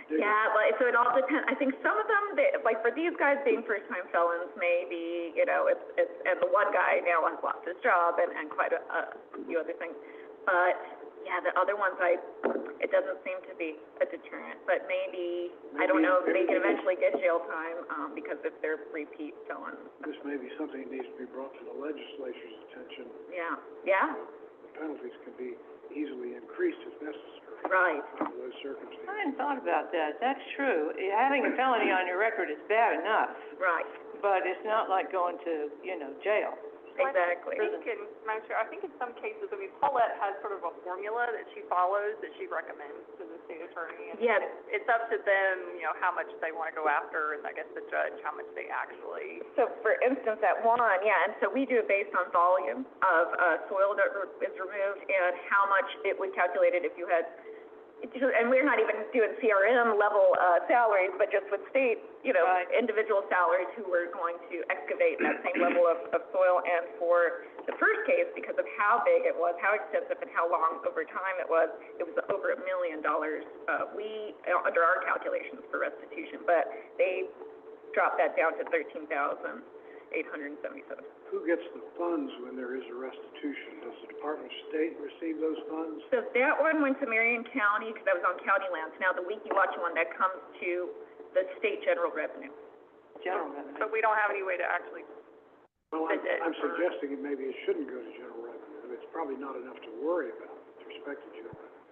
Yeah, well, so it all depends. I think some of them, like for these guys being first-time felons, maybe, you know, it's, and the one guy now has lost his job and quite a few other things. But, yeah, the other ones, it doesn't seem to be a deterrent. But maybe I don't know, they can eventually get jail time, because if they're repeat felons. This may be something that needs to be brought to the legislature's attention. Yeah, yeah, The penalties can be easily increased if necessary. right. Under those circumstances. I hadn't thought about that. That's true. Having a felony on your record is bad enough, Right, but it's not like going to, you know, jail. exactly. I think in some cases, I mean, Paulette has sort of a formula that she follows, that she recommends to the state attorney. And Yeah. it's up to them, you know, how much they want to go after, and I guess the judge, how much they actually. So for instance, at one, yeah, and so we do it based on volume of soil that is removed and how much it was calculated if you had, and we're not even doing CRM level salaries, but just with state, you know, Right. individual salaries who were going to excavate that same level of soil. And for the first case, because of how big it was, how extensive and how long over time it was over $1 million. We, under our calculations for restitution, but they dropped that down to $13,877. Who gets the funds when there is a restitution? Does the Department of State receive those funds? So that one went to Marion County, because that was on county lands. Now, the WikiWatch one, that comes to the state general revenue. General revenue. But we don't have any way to actually. Well, Is it I'm for- suggesting that maybe it shouldn't go to general revenue. It's probably not enough to worry about with respect to general revenue.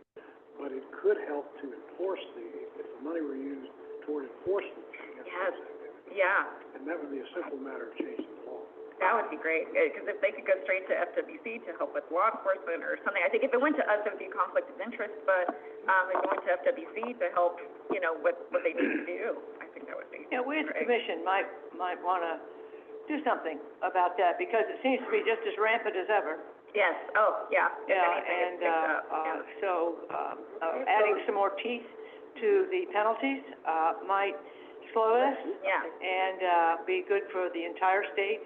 But it could help to enforce if the money were used toward enforcement against Yes. those activities. Yeah, And that would be a simple matter of changing the law. that would be great, because if they could go straight to FWC to help with law enforcement or something. I think if it went to us, it would be conflict of interest, but, if it went to FWC to help, you know, what they need to do, I think that would be Yeah, we as a great. commission might wanna do something about that, because it seems to be just as rampant as ever. Yes, oh, yeah. If Yeah, anything, it's and, picked up, yeah. so, adding some more teeth to the penalties, might slow this Yeah, and, be good for the entire state's,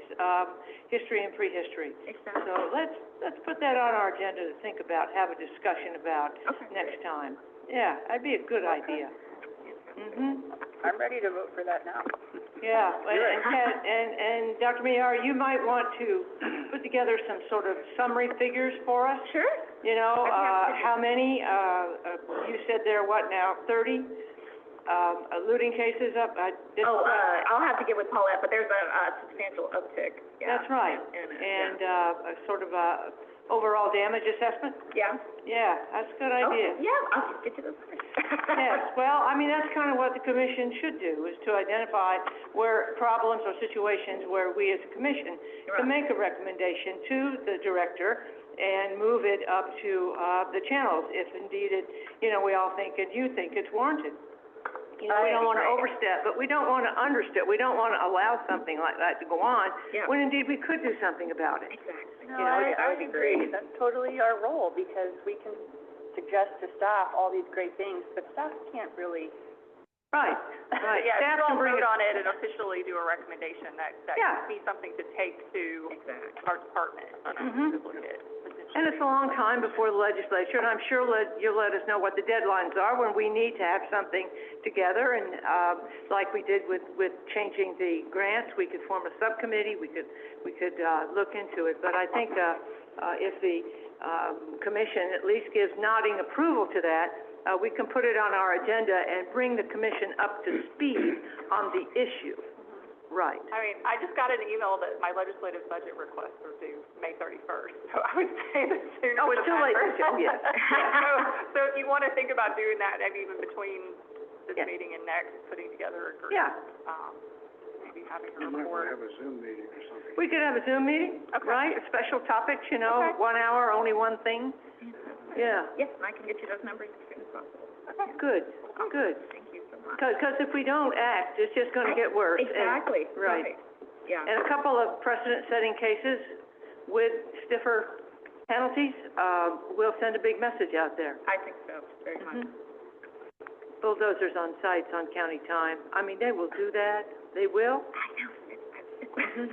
history and prehistory. exactly. So let's put that on our agenda to think about, have a discussion about Okay. next time. Yeah, that'd be a good idea. I'm ready to vote for that now. Yeah, and Kat, and Dr. Mayar, you might want to put together some sort of summary figures for us. Sure. You know, I'd be happy to. how many, you said there are what now, 30, looting cases up, Oh, I'll have to get with Paulette, but there's a substantial uptick, yeah. That's right, in it, and, a sort of a overall damage assessment? yeah. Yeah, that's a good Oh, idea. yeah, I'll get you those numbers. Yes, well, I mean, that's kind of what the commission should do, is to identify where problems or situations where we as a commission Right. can make a recommendation to the director and move it up to, the channels, if indeed it, you know, we all think and you think it's warranted. You know, we don't wanna overstep, but we don't wanna understep, we don't wanna allow something like that to go on, Yeah. when indeed we could do something about it. Exactly. No, You know, I would be agree. great. That's totally our role, because we can suggest to staff all these great things, but staff can't really. Right, right. Yeah, Staff if can you bring all it- vote on it and officially do a recommendation, that Yeah. could be something to take to Exactly. our department, Mhm. to look at. And it's a long time before the legislature, and I'm sure you'll let us know what the deadlines are when we need to have something together, and, like we did with changing the grants, we could form a subcommittee, we could, look into it. But I think, if the, commission at least gives nodding approval to that, we can put it on our agenda and bring the commission up to speed on the issue. Right. I mean, I just got an email that my legislative budget requests are due May 31st, so I would say the sooner Oh, it's the too late. better. Oh, yes. So if you want to think about doing that, maybe even between this Yeah. meeting and next, putting together a group. Yeah. Maybe having a You might want report. to have a Zoom meeting or something. We could have a Zoom meeting, Okay. right? Special topics, you know, Okay. 1 hour, only one thing. Yeah, Yes, and I can get you those numbers as soon as possible. good, good. Thank you so much. Because if we don't act, it's just gonna get worse. And- Exactly, Right. right. Yeah. And a couple of precedent-setting cases with stiffer penalties, will send a big message out there. I think so, very much. Mhm. Bulldozers on sites on county time, I mean, they will do that, They will? I know.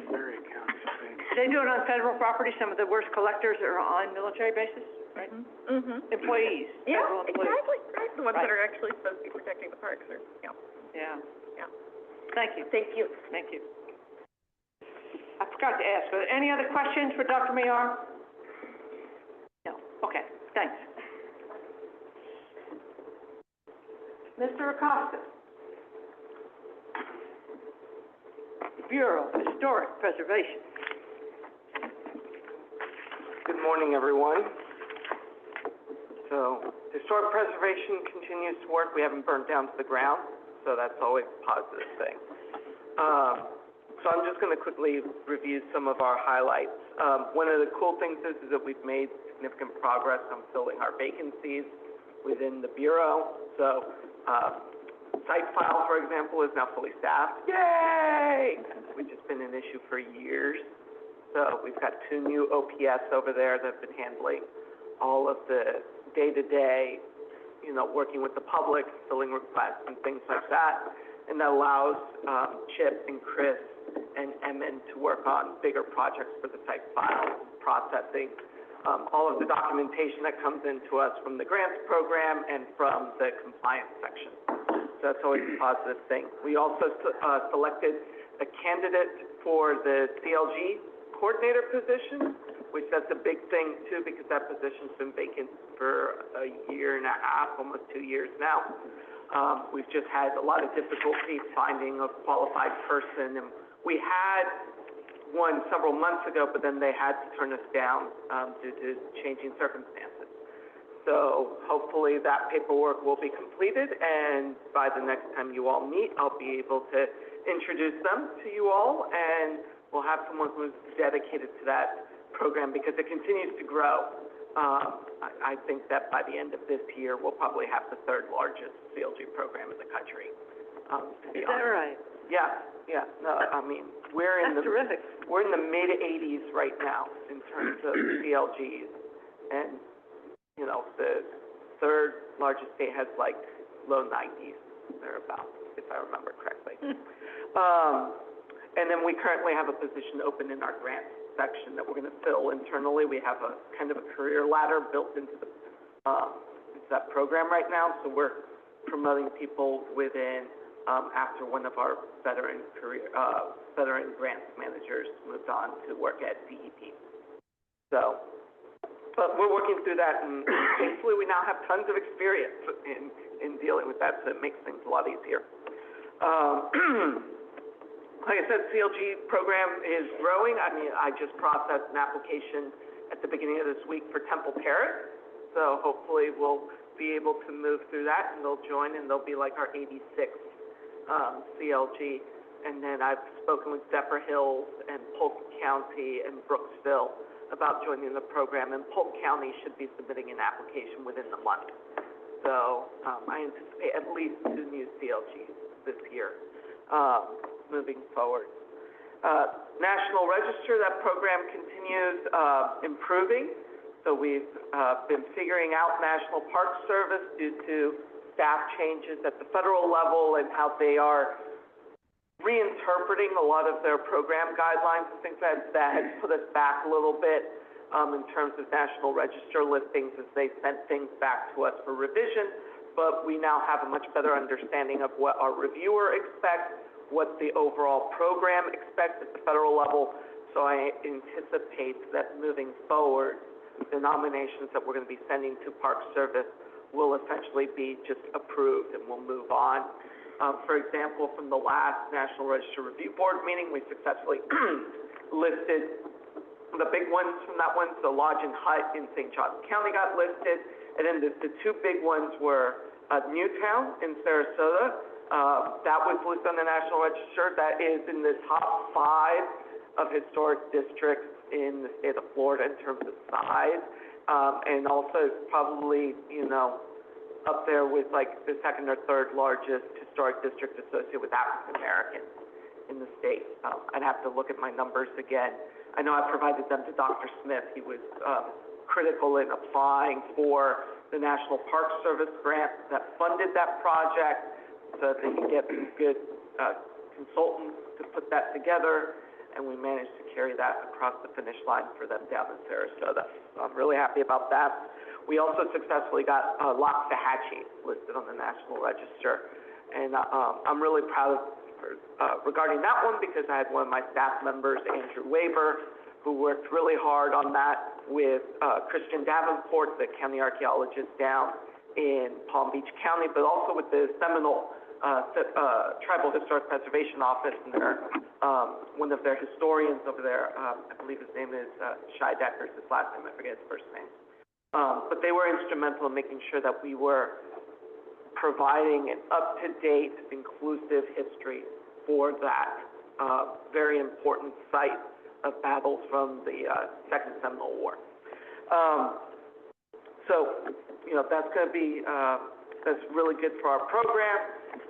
Very accounting thing. They do it on federal property. Some of the worst collectors are on military bases, right? Employees, Yeah, federal employees. exactly, right, the ones that Right. are actually supposed to be protecting the parks are, yeah. Yeah. Yeah. Thank you. Thank you. Thank you. I forgot to ask, are there any other questions for Dr. Mayar? No. Okay, thanks. Mr. Acosta. Bureau of Historic Preservation. Good morning, everyone. So, historic preservation continues to work. We haven't burnt down to the ground, so that's always a positive thing. So I'm just going to quickly review some of our highlights. One of the cool things is that we've made significant progress on filling our vacancies within the Bureau. So, site file, for example, is now fully staffed. Yay! Which has been an issue for years. So we've got 2 new OPS over there that have been handling all of the day-to-day, working with the public, filling requests and things like that. And that allows Chip and Chris and Emmett to work on bigger projects for the site file, processing all of the documentation that comes into us from the grants program and from the compliance section. So that's always a positive thing. We also selected a candidate for the CLG coordinator position, which that's a big thing too, because that position's been vacant for a year and a half, almost 2 years now. We've just had a lot of difficulty finding a qualified person, and we had one several months ago, but then they had to turn us down due to changing circumstances. So hopefully that paperwork will be completed, and by the next time you all meet, I'll be able to introduce them to you all, and we'll have someone who's dedicated to that program because it continues to grow. I think that by the end of this year, we'll probably have the 3rd largest CLG program in the country. Is that right? Yeah. No, I mean, we're in That's terrific. We're in the mid-80s right now in terms of CLGs, and the 3rd largest state has like low 90s, thereabouts, if I remember correctly. And then we currently have a position open in our grant section that we're going to fill internally. We have a kind of a career ladder built into the that program right now, so we're promoting people within after one of our veteran grants managers moved on to work at DEP. So, but we're working through that, and thankfully we now have tons of experience in dealing with that, so it makes things a lot easier. Like I said, CLG program is growing. I mean, I just processed an application at the beginning of this week for Temple Terrace, so hopefully we'll be able to move through that, and they'll join, and they'll be like our 86th CLG. And then I've spoken with Zephyr Hills and Polk County and Brooksville about joining the program, and Polk County should be submitting an application within the month. So I anticipate at least 2 new CLGs this year moving forward. National Register, that program continues improving. So we've been figuring out National Park Service due to staff changes at the federal level and how they are reinterpreting a lot of their program guidelines and things like that has put us back a little bit in terms of National Register listings as they sent things back to us for revision. But we now have a much better understanding of what our reviewer expects, what the overall program expects at the federal level. So I anticipate that moving forward, the nominations that we're going to be sending to Park Service will essentially be just approved, and we'll move on. For example, from the last National Register Review Board meeting, we successfully listed the big ones from that one. So Lodge and Hut in St. Johns County got listed, and then the 2 big ones were Newtown in Sarasota. That was listed on the National Register. That is in the top 5 of historic districts in the state of Florida in terms of size, and also probably, up there with like the 2nd or 3rd largest historic district associated with African Americans in the state. I'd have to look at my numbers again. I know I provided them to Dr. Smith. He was critical in applying for the National Park Service grant that funded that project so that they could get good consultants to put that together, and we managed to carry that across the finish line for them down in Sarasota. So I'm really happy about that. We also successfully got Loxahatchee listed on the National Register, and I'm really proud of regarding that one because I had one of my staff members, Andrew Weber, who worked really hard on that with Christian Davenport, the county archaeologist down in Palm Beach County, but also with the Seminole Tribal Historic Preservation Office and their one of their historians over there. I believe his name is Scheidecker, his last name, I forget his first name. But they were instrumental in making sure that we were providing an up-to-date, inclusive history for that very important site of battles from the Second Seminole War. So, you know, that's going to be, that's really good for our program,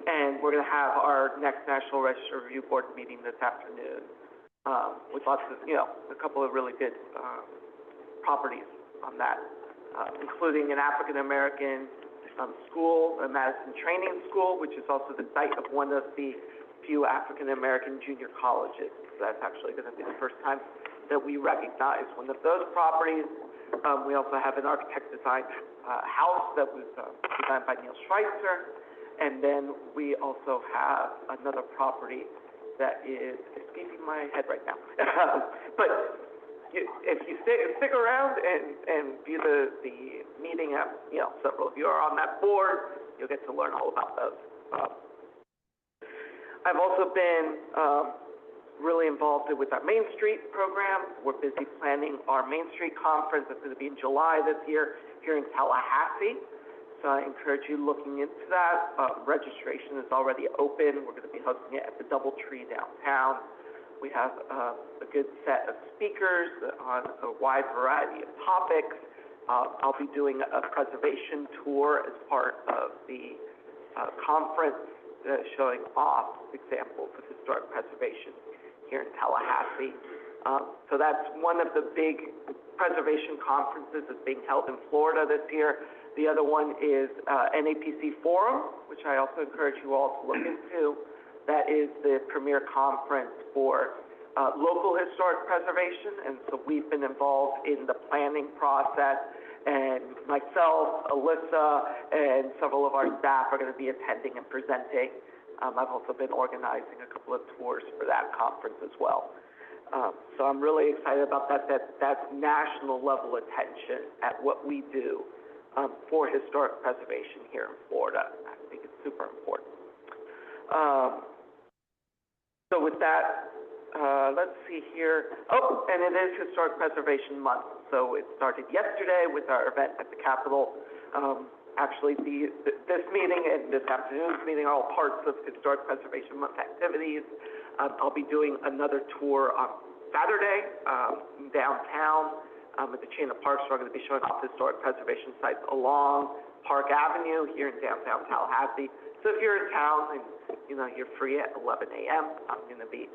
and we're going to have our next National Register Review Board meeting this afternoon with lots of, you know, a couple of really good properties on that, including an African-American school, a Madison Training School, which is also the site of one of the few African-American junior colleges. So that's actually going to be the first time that we recognize one of those properties. We also have an architect-designed house that was designed by Neil Schweitzer. And then we also have another property that is escaping my head right now. But if you stick around and view the meeting, you know, several of you are on that board, you'll get to learn all about those. I've also been really involved with our Main Street program. We're busy planning our Main Street conference. It's going to be in July this year here in Tallahassee. So I encourage you looking into that. Registration is already open. We're going to be hosting it at the DoubleTree downtown. We have a good set of speakers on a wide variety of topics. I'll be doing a preservation tour as part of the conference, showing off examples of historic preservation here in Tallahassee. So that's one of the big preservation conferences that's being held in Florida this year. The other one is NAPC Forum, which I also encourage you all to look into. That is the premier conference for local historic preservation, and so we've been involved in the planning process, and myself, Alyssa, and several of our staff are going to be attending and presenting. I've also been organizing a couple of tours for that conference as well. So I'm really excited about that. That's national level attention at what we do for historic preservation here in Florida. I think it's super important. So with that, let's see here. Oh, and it is Historic Preservation Month. So it started yesterday with our event at the Capitol. Actually, this meeting and this afternoon's meeting are all parts of Historic Preservation Month activities. I'll be doing another tour on Saturday downtown at the chain of parks. We're going to be showing off historic preservation sites along Park Avenue here in downtown Tallahassee. So if you're in town and you know you're free at 11 a.m., I'm going to be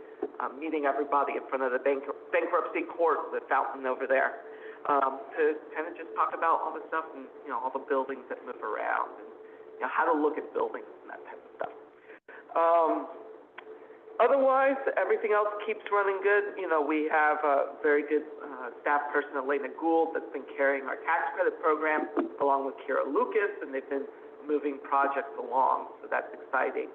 meeting everybody in front of the bankruptcy court, the fountain over there, to kind of just talk about all the stuff and you know all the buildings that move around and you know how to look at buildings and that type of stuff. Otherwise, everything else keeps running good. You know, we have a very good staff person, Elena Gould, that's been carrying our tax credit program along with Kira Lucas, and they've been moving projects along, so that's exciting.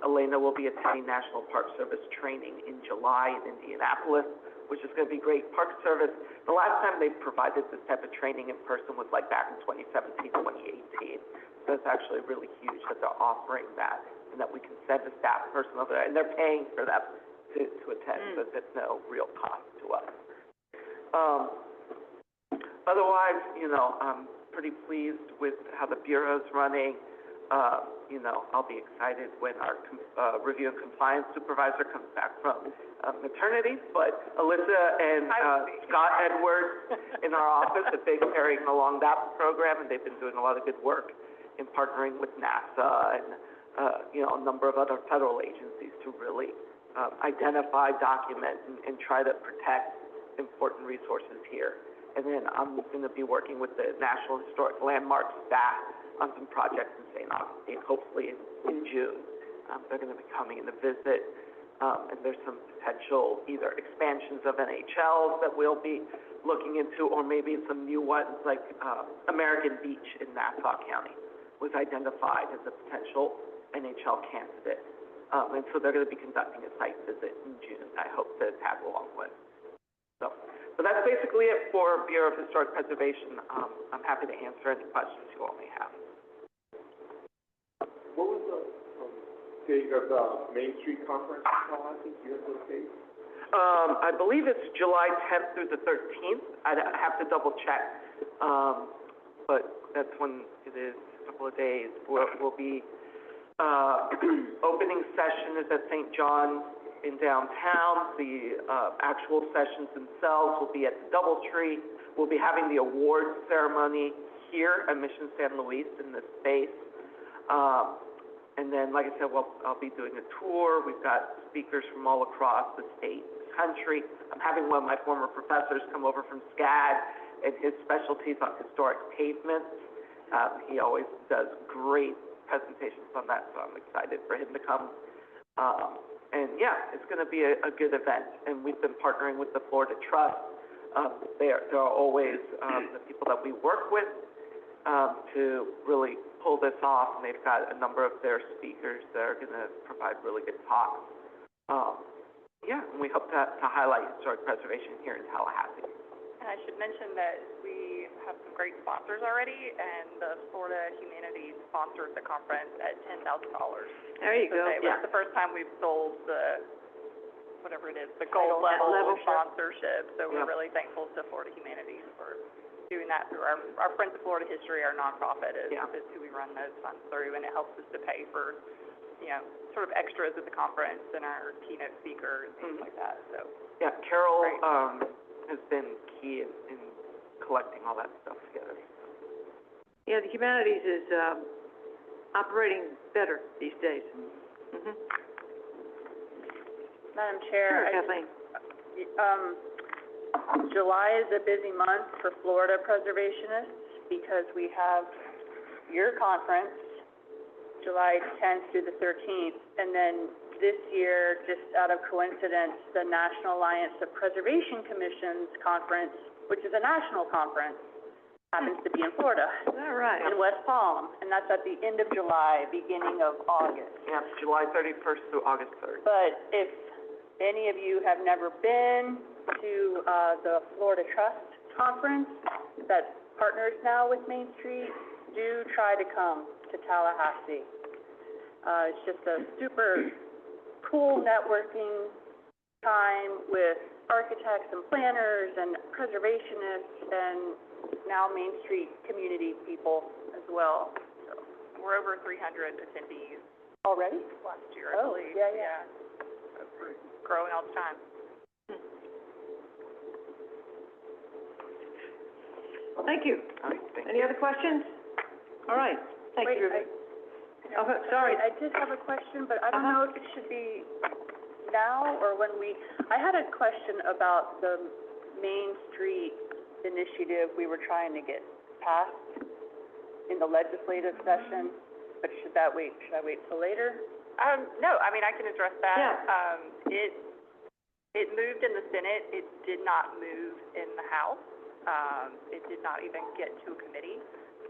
Elena will be attending National Park Service training in July in Indianapolis, which is going to be great. Park Service, the last time they provided this type of training in person was like back in 2017, 2018. So it's actually really huge that they're offering that and that we can send a staff person over there, and they're paying for them to attend, so there's no real cost to us. Otherwise, you know, I'm pretty pleased with how the Bureau's running. You know, I'll be excited when our review and compliance supervisor comes back from maternity, but Alyssa and Scott Edwards in our office have been carrying along that program, and they've been doing a lot of good work in partnering with NASA and you know, a number of other federal agencies to really identify, document, and try to protect important resources here. And then I'm going to be working with the National Historic Landmark staff on some projects in St. Augustine, hopefully in June, They're gonna be coming in to visit, and there's some potential either expansions of NHLs that we'll be looking into, or maybe some new ones like, American Beach in Nassau County was identified as a potential NHL candidate. And so they're gonna be conducting a site visit in June, I hope to tag along with. So that's basically it for Bureau of Historic Preservation. I'm happy to answer any questions you all may have. What was the, date of the Main Street Conference, I think you have those dates? I believe it's July 10th through the 13th. I'd have to double check. But that's when it is, a couple of days. We'll be, opening session is at St. John's in downtown. The, actual sessions themselves will be at the Doubletree. We'll be having the awards ceremony here at Mission San Luis in this space. And then, like I said, I'll be doing a tour. We've got speakers from all across the state, the country. I'm having one of my former professors come over from SCAD, and his specialty is on historic pavements. He always does great presentations on that, so I'm excited for him to come. And yeah, it's going to be a good event. And we've been partnering with the Florida Trust. They're always the people that we work with to really pull this off, and they've got a number of their speakers that are going to provide really good talks. Yeah, and we hope to highlight historic preservation here in Tallahassee. And I should mention that we have some great sponsors already, and the Florida Humanities sponsored the conference at $10,000. There you go. It was the first time we've sold the, whatever it is, the gold level sponsorship. So we're really thankful to Florida Humanities for doing that through our Friends of Florida History, our nonprofit is who we run those funds through, and it helps us to pay for, you know, sort of extras at the conference and our keynote speakers and things like that. So yeah, Carol has been key in collecting all that stuff together. Yeah, the humanities is operating better these days. Madam Chair, Kathleen. July is a busy month for Florida preservationists because we have your conference, July 10th through the 13th, and then this year, just out of coincidence, the National Alliance of Preservation Commissions Conference, which is a national conference, happens to be in Florida. Is that right? In West Palm, and that's at the end of July, beginning of August. Yeah, July 31st through August 3rd. But if any of you have never been to the Florida Trust Conference that partners now with Main Street, do try to come to Tallahassee. It's just a super cool networking time with architects and planners and preservationists and now Main Street community people as well. So we're over 300 attendees already last year, I believe. Yeah. So we're growing all the time. Well, thank you. Any other questions? All right. Thank you, Ruby. Sorry. I did have a question, but I don't know if it should be now or when I had a question about the Main Street initiative we were trying to get passed in the legislative session, but should I wait till later? No, I mean, I can address that. Yeah. It moved in the Senate. It did not move in the House. It did not even get to a committee.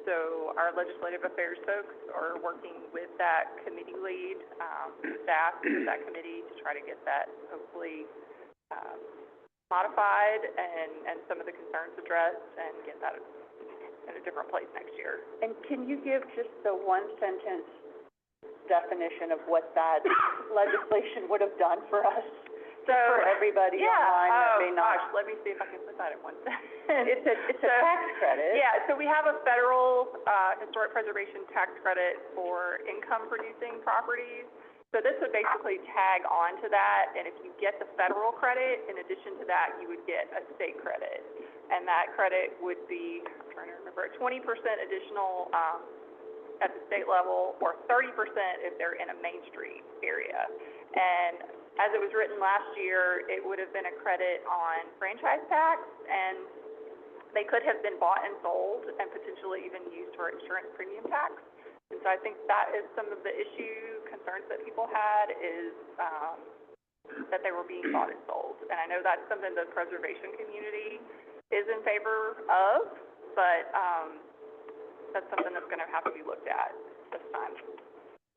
So our legislative affairs folks are working with that committee lead, staff with that committee to try to get that hopefully modified and some of the concerns addressed and get that in a different place next year. And can you give just the one sentence definition of what that legislation would have done for us? So for everybody online that may not. Gosh, let me see if I can put that in one sentence. It's a tax credit. Yeah, so we have a federal historic preservation tax credit for income producing properties. So this would basically tag on to that, and if you get the federal credit, in addition to that, you would get a state credit. And that credit would be, I'm trying to remember, 20% additional at the state level, or 30% if they're in a Main Street area. And as it was written last year, it would have been a credit on franchise tax, and they could have been bought and sold and potentially even used for insurance premium tax. And so I think that is some of the concerns that people had is, that they were being bought and sold. And I know that's something the preservation community is in favor of, but, that's something that's gonna have to be looked at this time.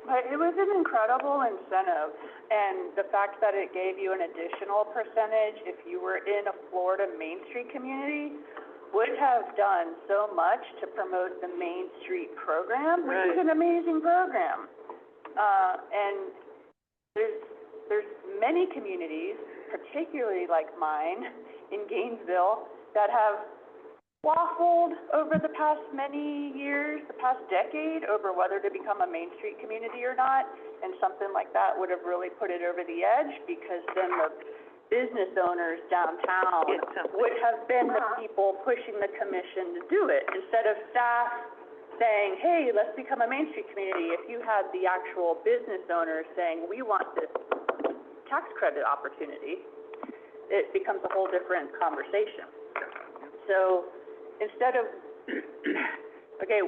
But it was an incredible incentive, and the fact that it gave you an additional percentage if you were in a Florida Main Street community would have done so much to promote the Main Street program, which is an amazing program. And there's many communities, particularly like mine in Gainesville, that have waffled over the past many years, the past decade, over whether to become a Main Street community or not. And something like that would have really put it over the edge, because then the business owners downtown would have been the people pushing the commission to do it, instead of staff saying, hey, let's become a Main Street community. If you had the actual business owners saying, we want this tax credit opportunity, it becomes a whole different conversation. So instead of, okay,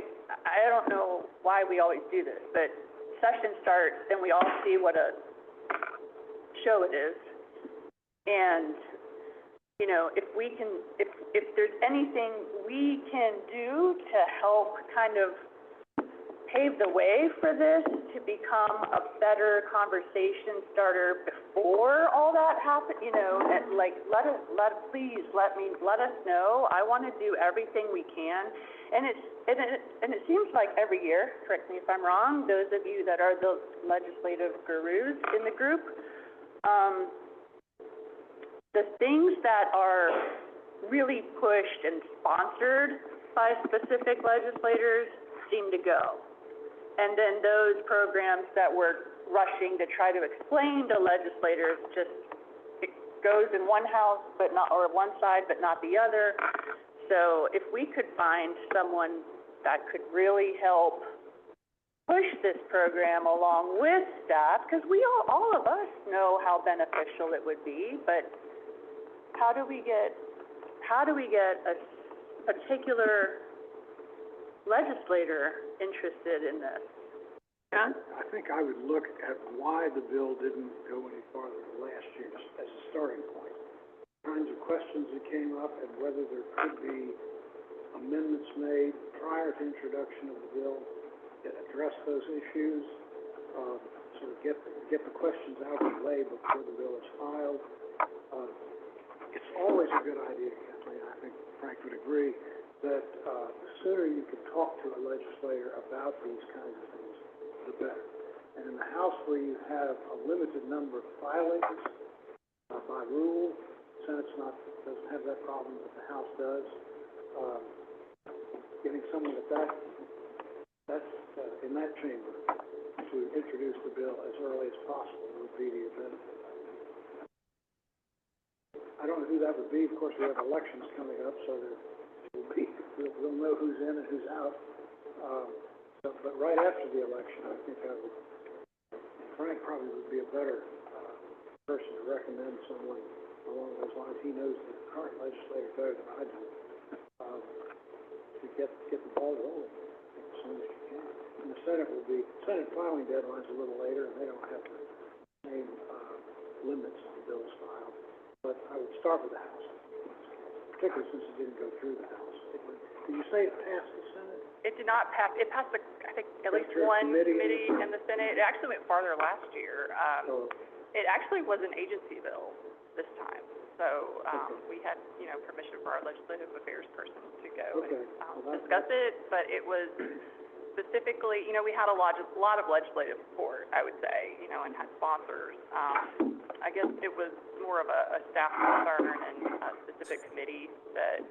I don't know why we always do this, but session starts and we all see what a show it is. And, you know, if there's anything we can do to help kind of pave the way for this to become a better conversation starter before all that happens, you know, and like, please let us know. I want to do everything we can. And it seems like every year, correct me if I'm wrong, those of you that are the legislative gurus in the group, the things that are really pushed and sponsored by specific legislators seem to go. And then those programs that we're rushing to try to explain to legislators, just, it goes in one house, but not, or one side, but not the other. So if we could find someone that could really help push this program along with staff, because we all of us know how beneficial it would be, but how do we get a particular legislator interested in this? I think I would look at why the bill didn't go any farther than last year as a starting point. Kinds of questions that came up and whether there could be amendments made prior to introduction of the bill that address those issues. So get the questions out of the way before the bill is filed. It's always a good idea, Kathleen, I think Frank would agree, that the sooner you can talk to a legislator about these kinds of things, the better. And in the House, where you have a limited number of filings by rule, the Senate doesn't have that problem, but the House does. Getting someone in that chamber to introduce the bill as early as possible would be the benefit. I don't know who that would be. Of course, we have elections coming up, so we'll know who's in and who's out. But right after the election, I think Frank probably would be a better person to recommend someone along those lines. He knows the current legislator better than I do. To get the ball rolling as soon as you can. And the Senate filing deadline's a little later, and they don't have the same limits on bills filed. But I would start with the House, particularly since it didn't go through the House. Did you say it passed the Senate? It did not pass. It passed, I think, at least one committee in the Senate. It actually went farther last year. It actually was an agency bill this time. So we had, permission for our legislative affairs person to go and discuss it. But it was specifically, we had a lot of legislative support, I would say, and had sponsors. I guess it was more of a staff concern and a specific committee that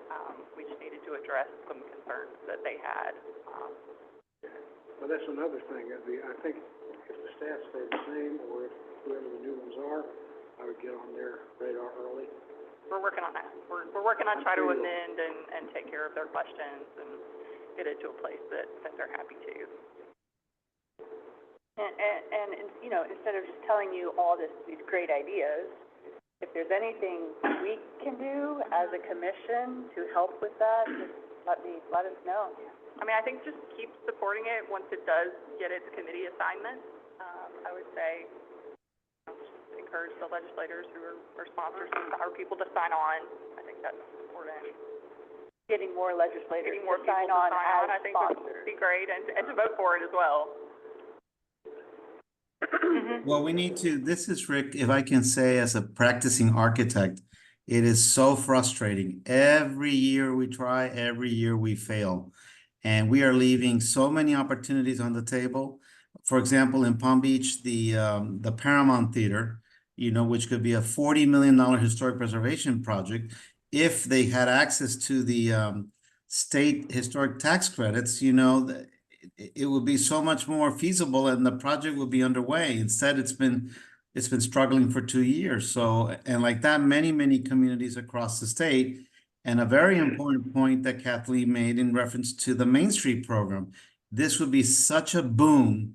we just needed to address some concerns that they had. Well, that's another thing. I think if the staff stay the same, or if whoever the new ones are, I would get on their radar early. We're working on that. We're working on trying to amend and take care of their questions and get it to a place that they're happy to. And instead of just telling you all these great ideas, if there's anything we can do as a commission to help with that, just let us know. I mean, I think just keep supporting it once it does get its committee assignment. I would say, encourage the legislators who are sponsors and our people to sign on. I think that's important. Getting more legislators Getting more to people sign to on sign on, I as think sponsors. would be great, and to vote for it as well. Well, we need to, this is Rick, if I can say as a practicing architect, it is so frustrating. Every year we try, every year we fail. And we are leaving so many opportunities on the table. For example, in Palm Beach, the Paramount Theater, you know, which could be a $40 million historic preservation project. If they had access to the state historic tax credits, you know, it would be so much more feasible and the project would be underway. Instead, it's been struggling for 2 years. So, and like that, many communities across the state. And a very important point that Kathleen made in reference to the Main Street program. This would be such a boon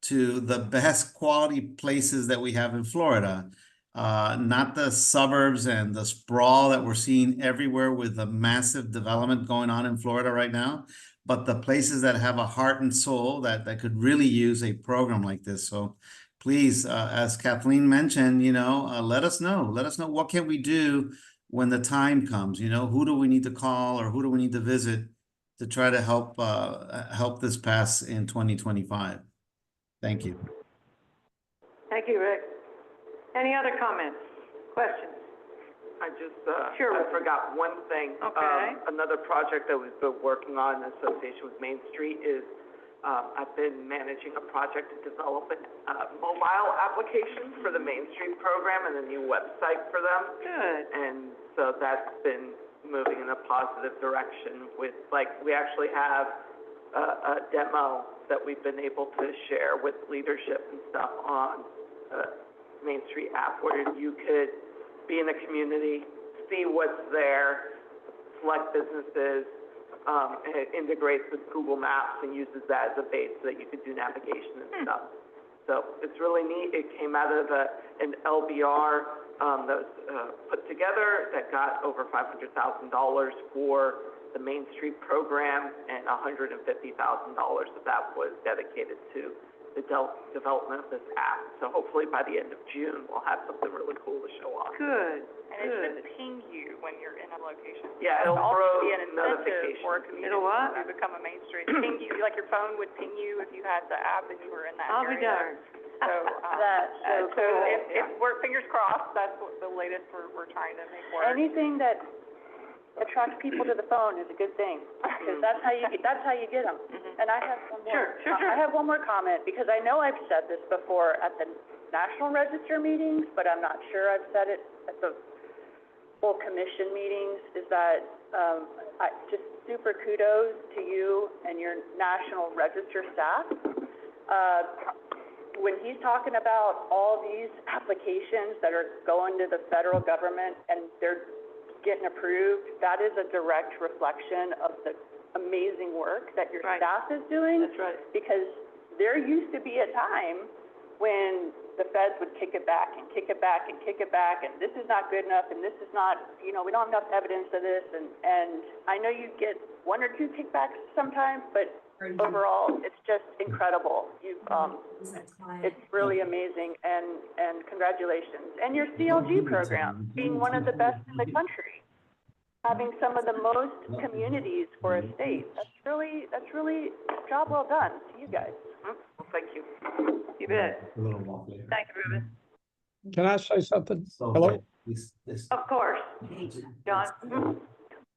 to the best quality places that we have in Florida. Not the suburbs and the sprawl that we're seeing everywhere with the massive development going on in Florida right now, but the places that have a heart and soul that could really use a program like this. So please, as Kathleen mentioned, you know, let us know what can we do when the time comes, you know, who do we need to call or who do we need to visit to try to help this pass in 2025. Thank you. Thank you, Rick. Any other comments, questions? I just, Sure. I forgot one thing. Okay. Another project that we've been working on in association with Main Street is, I've been managing a project to develop a mobile application for the Main Street program and a new website for them. Good. And so that's been moving in a positive direction with, like, we actually have a demo that we've been able to share with leadership and stuff on Main Street app, where you could be in the community, see what's there, select businesses, and it integrates with Google Maps and uses that as a base so that you could do navigation and stuff. So it's really neat. It came out of an LBR that was put together that got over $500,000 for the Main Street program, and $150,000 of that was dedicated to the development of this app. So hopefully by the end of June, we'll have something really cool to show off. Good. And it should ping you when you're in a location. Yeah, it'll also throw be an incentive notifications. for a community It'll what? to become a Main Street. Ping you, like your phone would ping you if you had the app and you were in that I'll be area. darned. So, That's so so cool. if we're, fingers crossed, that's what the latest we're trying to make work. Anything that attracts people to the phone is a good thing, because that's how you get them. And I have one more. Sure. I have one more comment, because I know I've said this before at the National Register meetings, but I'm not sure I've said it at the full commission meetings, is that, just super kudos to you and your National Register staff. When he's talking about all these applications that are going to the federal government and they're getting approved, that is a direct reflection of the amazing work that your staff is doing. That's right. Because there used to be a time when the feds would kick it back and kick it back and kick it back, and this is not good enough, and this is not, you know, we don't have enough evidence of this, and I know you get 1 or 2 kickbacks sometimes, but overall, it's just incredible. It's really amazing, and congratulations. And your CLG program, being one of the best in the country, having some of the most communities for a state. That's really job well done to you guys. Thank you. You bet. Thank you, Ruben. Can I say something? So Hello? Of course. John?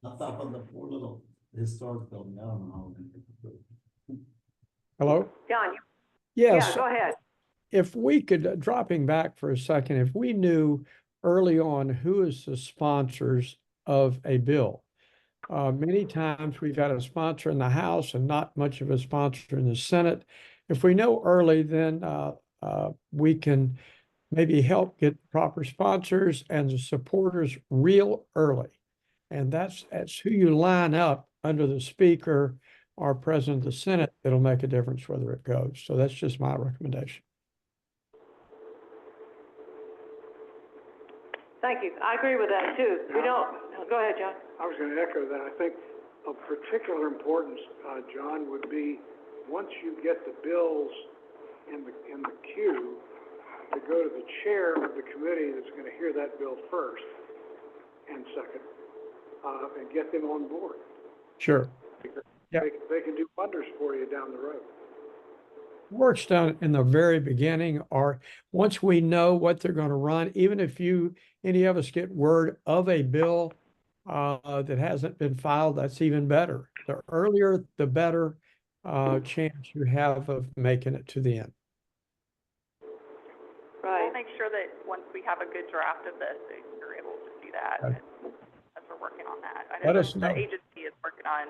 I thought on the poor little historic building, I don't know how. Hello? John, Yes. yeah, go ahead. If we could, dropping back for a second, if we knew early on who is the sponsors of a bill. Many times we've had a sponsor in the House and not much of a sponsor in the Senate. If we know early, then we can maybe help get proper sponsors and the supporters real early. And that's who you line up under the Speaker or President of the Senate that'll make a difference whether it goes. So that's just my recommendation. Thank you. I agree with that too. We don't, go ahead, John. I was gonna echo that. I think, of particular importance, John, would be, once you get the bills in the queue, to go to the chair of the committee that's gonna hear that bill first and second, and get them on board. Sure. Yeah. They can do wonders for you down the road. Work's done in the very beginning, or once we know what they're going to run, even if any of us get word of a bill that hasn't been filed, that's even better. The earlier, the better chance you have of making it to the end. Right. We'll make sure that once we have a good draft of this, that you're able to see that Okay. as we're working on that. I Let know us know. the agency is working on,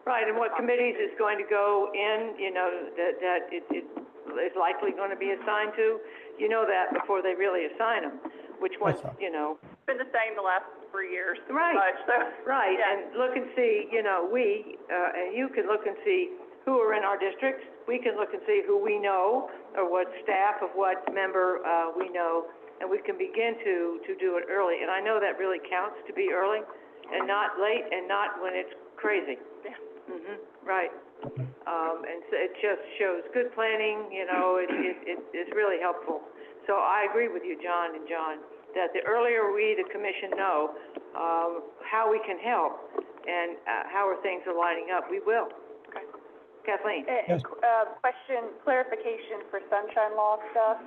Right, and what committees is going to go in, you know, that it is likely going to be assigned to, you know that before they really assign them, which ones, That's right. you know. it's been the same the last 3 years, pretty Right. much, so. Right, Yeah. and look and see, you know, and you can look and see who are in our districts. We can look and see who we know, or what staff of what member, we know, and we can begin to do it early. And I know that really counts to be early, and not late, and not when it's crazy. Yeah. Right. And so it just shows good planning, you know, it's really helpful. So I agree with you, John, that the earlier we, the commission, know, how we can help and, how are things are lining up, we will. Okay. Kathleen? Yes. Question, clarification for sunshine law stuff.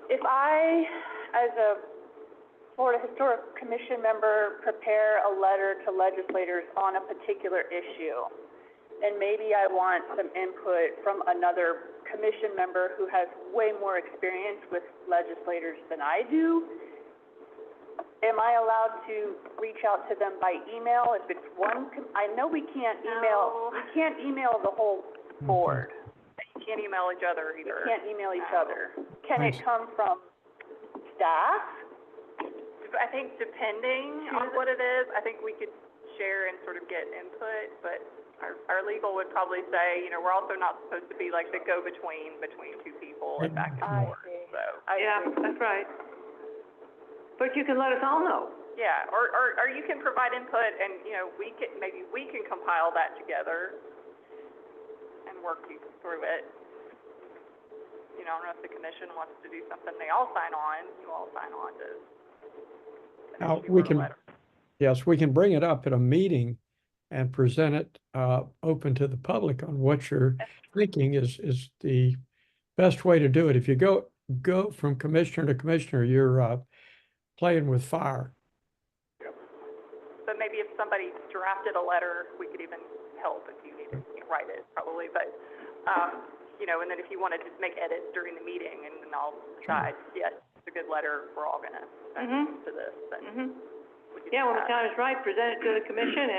If I, as a Florida Historic Commission member, prepare a letter to legislators on a particular issue, and maybe I want some input from another commission member who has way more experience with legislators than I do, am I allowed to reach out to them by email if it's I know we can't email the whole board. You can't email each other either. We can't email each other. Can it Nice. come from staff? I think depending on what it is, I think we could share and sort of get input, but our legal would probably say, you know, we're also not supposed to be like the go-between between two people and back and forth, so. Yeah, that's right. But you can let us all know. Yeah, or you can provide input and, you know, maybe we can compile that together and work you through it. You know, I don't know if the commission wants to do something they all sign on, you all sign on to. Now, we can, yes, we can bring it up at a meeting and present it open to the public on what you're thinking is the best way to do it. If you go from commissioner to commissioner, you're playing with fire. But maybe if somebody drafted a letter, we could even help if you needed to write it, probably, but, you know, and then if you wanted to make edits during the meeting, and then I'll decide, yes, it's a good letter, we're all gonna send to this, then we could do Yeah, when the that. time is right, present it to the commission,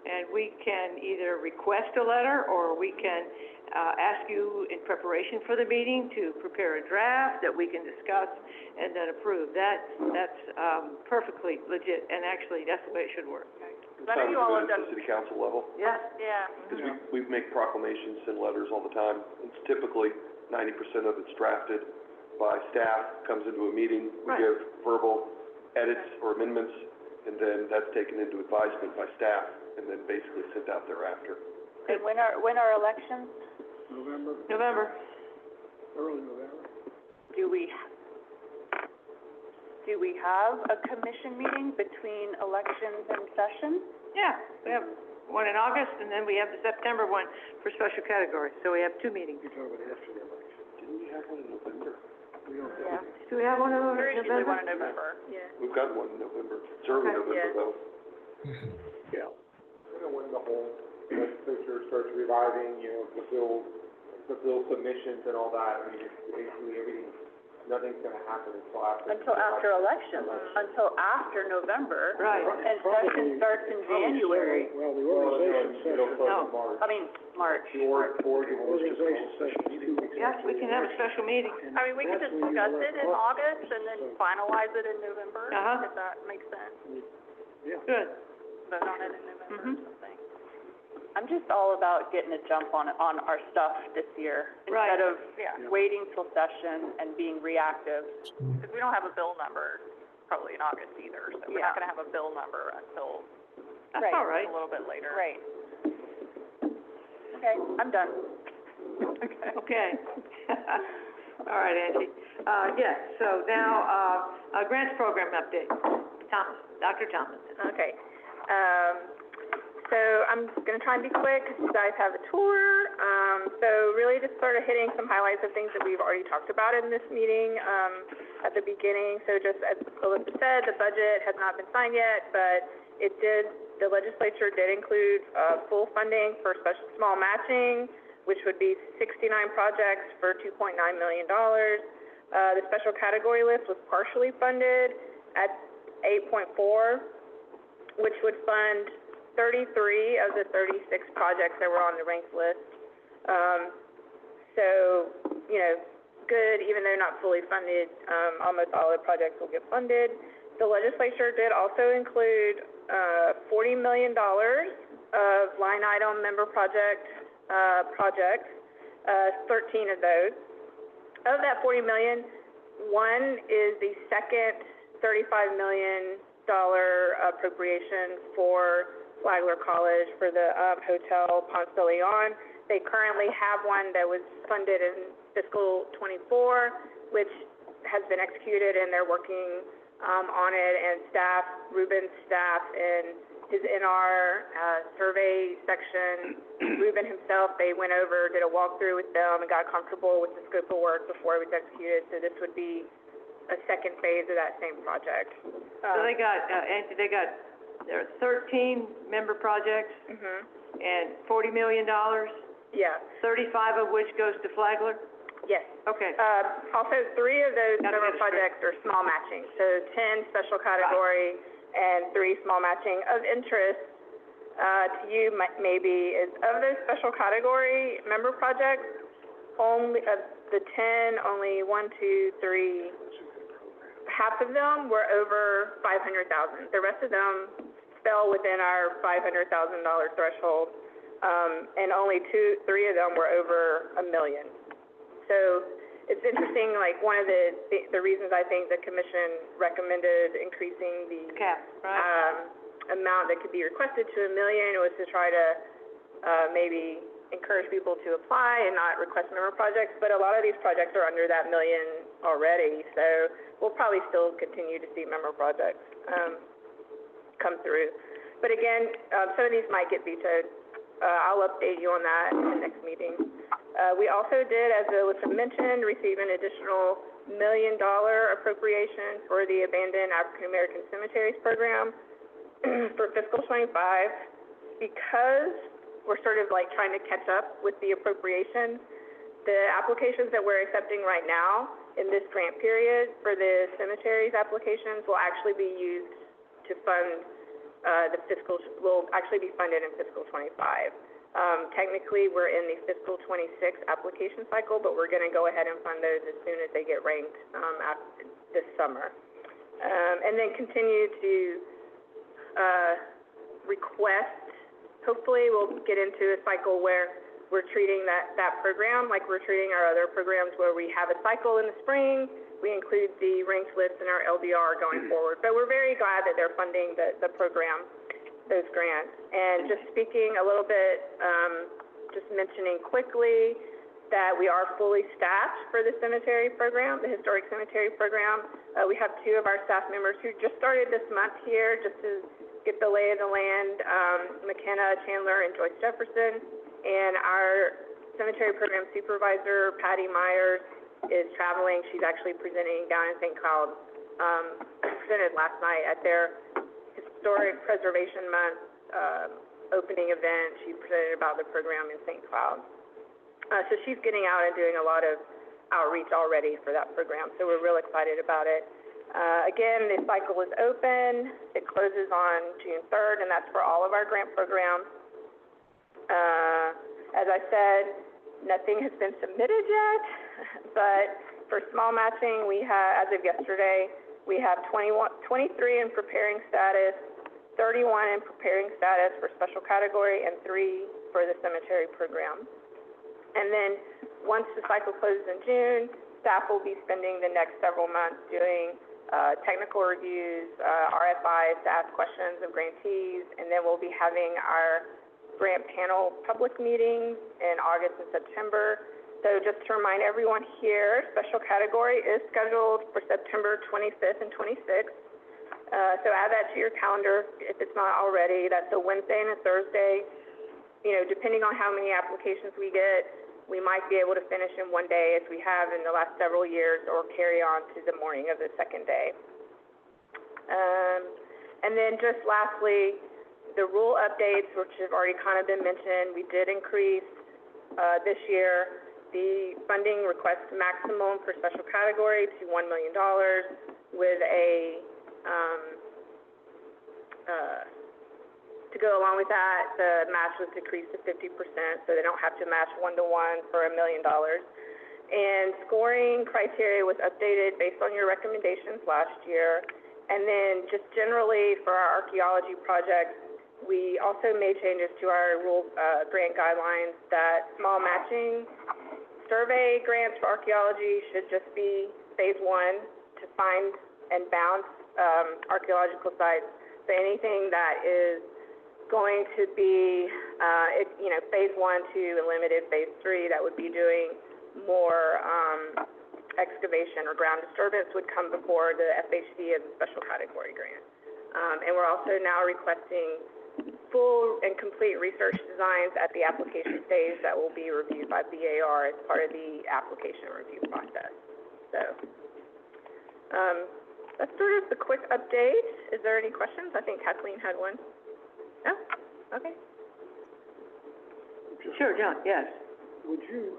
and we can either request a letter, or we can, ask you in preparation for the meeting to prepare a draft that we can discuss and then approve. That's perfectly legit, and actually, that's the way it should work. I know you all have Sounds good done, at the city council level, Yeah. yeah, because we make proclamations, send letters all the time. It's typically 90% of it's drafted by staff, comes into a meeting, we Right. give verbal edits or amendments, and then that's taken into advisement by staff, and then basically sent out thereafter. And when are elections? November. Early November. Do we have a commission meeting between elections and session? Yeah, we have one in August, and then we have the September one for special categories, so we have 2 meetings. You're talking about after the election. Didn't we have one in November? We don't Yeah. Do we have one in there is usually November? one in November. Yeah. We've got one in November. It's early Okay. November, Yeah. though. Yeah. When the whole legislature starts reviving, you know, the bill submissions and all that, I mean, it's basically everything, nothing's gonna happen until after. Until after elections, until after November. Right. And session starts in January. Well, the organization session, No. I mean, March. the organization session is 2 weeks. Yes, we can have a special meeting. I mean, we could That's when you discuss elect it in August and then finalize it in November, Uh-huh. if that makes sense. Good. Vote on it in November or something. I'm just all about getting a jump on our stuff this year. Right. Instead of Yeah, waiting till session and being reactive. Mm-hmm. because we don't have a bill number probably in August either, so we're Yeah. not gonna have a bill number until That's Right. all right. a little bit later. Right. Okay, I'm done. Okay. Okay. All right, Angie. Yes, so now, grants program update. Dr. Thomas. Okay. So I'm gonna try and be quick, because you guys have a tour. So really just sort of hitting some highlights of things that we've already talked about in this meeting, at the beginning. So just as Alyssa said, the budget has not been signed yet, but the legislature did include, full funding for special small matching, which would be 69 projects for $2.9 million. The special category list was partially funded at 8.4, which would fund 33 of the 36 projects that were on the ranked list. So, good, even though not fully funded, almost all the projects will get funded. The legislature did also include $40 million of line item member projects, 13 of those. Of that $40 million, one is the second $35 million appropriation for Flagler College for the Hotel Ponce de Leon. They currently have one that was funded in fiscal '24, which has been executed, and they're working on it. And Ruben's staff, and his NR survey section, Ruben himself, they went over, did a walkthrough with them, and got comfortable with the scope of work before it was executed. So this would be a second phase of that same project. So they got, Angie, there are 13 member projects and $40 million, Yeah. 35 of which goes to Flagler? Yes. Okay. Also, 3 of those member projects are small matching, so 10 special category and 3 small matching. Of interest to you maybe is, of those special category member projects, only of the 10, only 1, 2, 3, half of them were over $500,000. The rest of them fell within our $500,000 threshold, and only 2, 3 of them were over $1 million. So it's interesting, like one of the reasons I think the commission recommended increasing the cap, right, amount that could be requested to $1 million was to try to maybe encourage people to apply and not request member projects. But a lot of these projects are under that $1 million already, so we'll probably still continue to see member projects come through. But again, some of these might get vetoed. I'll update you on that in the next meeting. We also did, as Alyssa mentioned, receive an additional $1 million appropriation for the Abandoned African American Cemeteries Program for fiscal '25. Because we're sort of like trying to catch up with the appropriations, the applications that we're accepting right now in this grant period for the cemeteries applications will actually be used to fund will actually be funded in fiscal '25. Technically, we're in the fiscal '26 application cycle, but we're going to go ahead and fund those as soon as they get ranked this summer. And then continue to request, hopefully we'll get into a cycle where we're treating that program like we're treating our other programs, where we have a cycle in the spring, we include the ranked list in our LDR going forward. But we're very glad that they're funding the program, those grants. And just speaking a little bit, just mentioning quickly that we are fully staffed for the cemetery program, the historic cemetery program. We have 2 of our staff members who just started this month here, just to get the lay of the land, McKenna Chandler and Joyce Jefferson. And our cemetery program supervisor, Patty Myers, is traveling. She's actually presenting down in St. Cloud, presented last night at their Historic Preservation Month opening event. She presented about the program in St. Cloud. So she's getting out and doing a lot of outreach already for that program. So we're real excited about it. Again, the cycle is open. It closes on June 3rd, and that's for all of our grant programs. As I said, nothing has been submitted yet, but for small matching, we have, as of yesterday, we have 23 in preparing status, 31 in preparing status for special category, and 3 for the cemetery program. And then once the cycle closes in June, staff will be spending the next several months doing technical reviews, RFIs to ask questions of grantees, and then we'll be having our grant panel public meetings in August and September. So just to remind everyone here, special category is scheduled for September 25th and 26th. So add that to your calendar if it's not already. That's a Wednesday and a Thursday. You know, depending on how many applications we get, we might be able to finish in one day as we have in the last several years, or carry on to the morning of the second day. And then just lastly, the rule updates, which have already kind of been mentioned, we did increase this year the funding request maximum for special category to $1 million with a, to go along with that, the match was decreased to 50%, so they don't have to match 1-to-1 for $1 million. And scoring criteria was updated based on your recommendations last year. And then just generally for our archaeology projects, we also made changes to our rule grant guidelines that small matching survey grants for archaeology should just be phase 1 to find and bounce archaeological sites. So anything that is going to be, phase 1 to a limited phase 3 that would be doing more excavation or ground disturbance would come before the FHC as a special category grant. And we're also now requesting full and complete research designs at the application stage that will be reviewed by BAR as part of the application review process. So that's sort of the quick update. Is there any questions? I think Kathleen had one. No? Okay. Sure, John, yes. Would you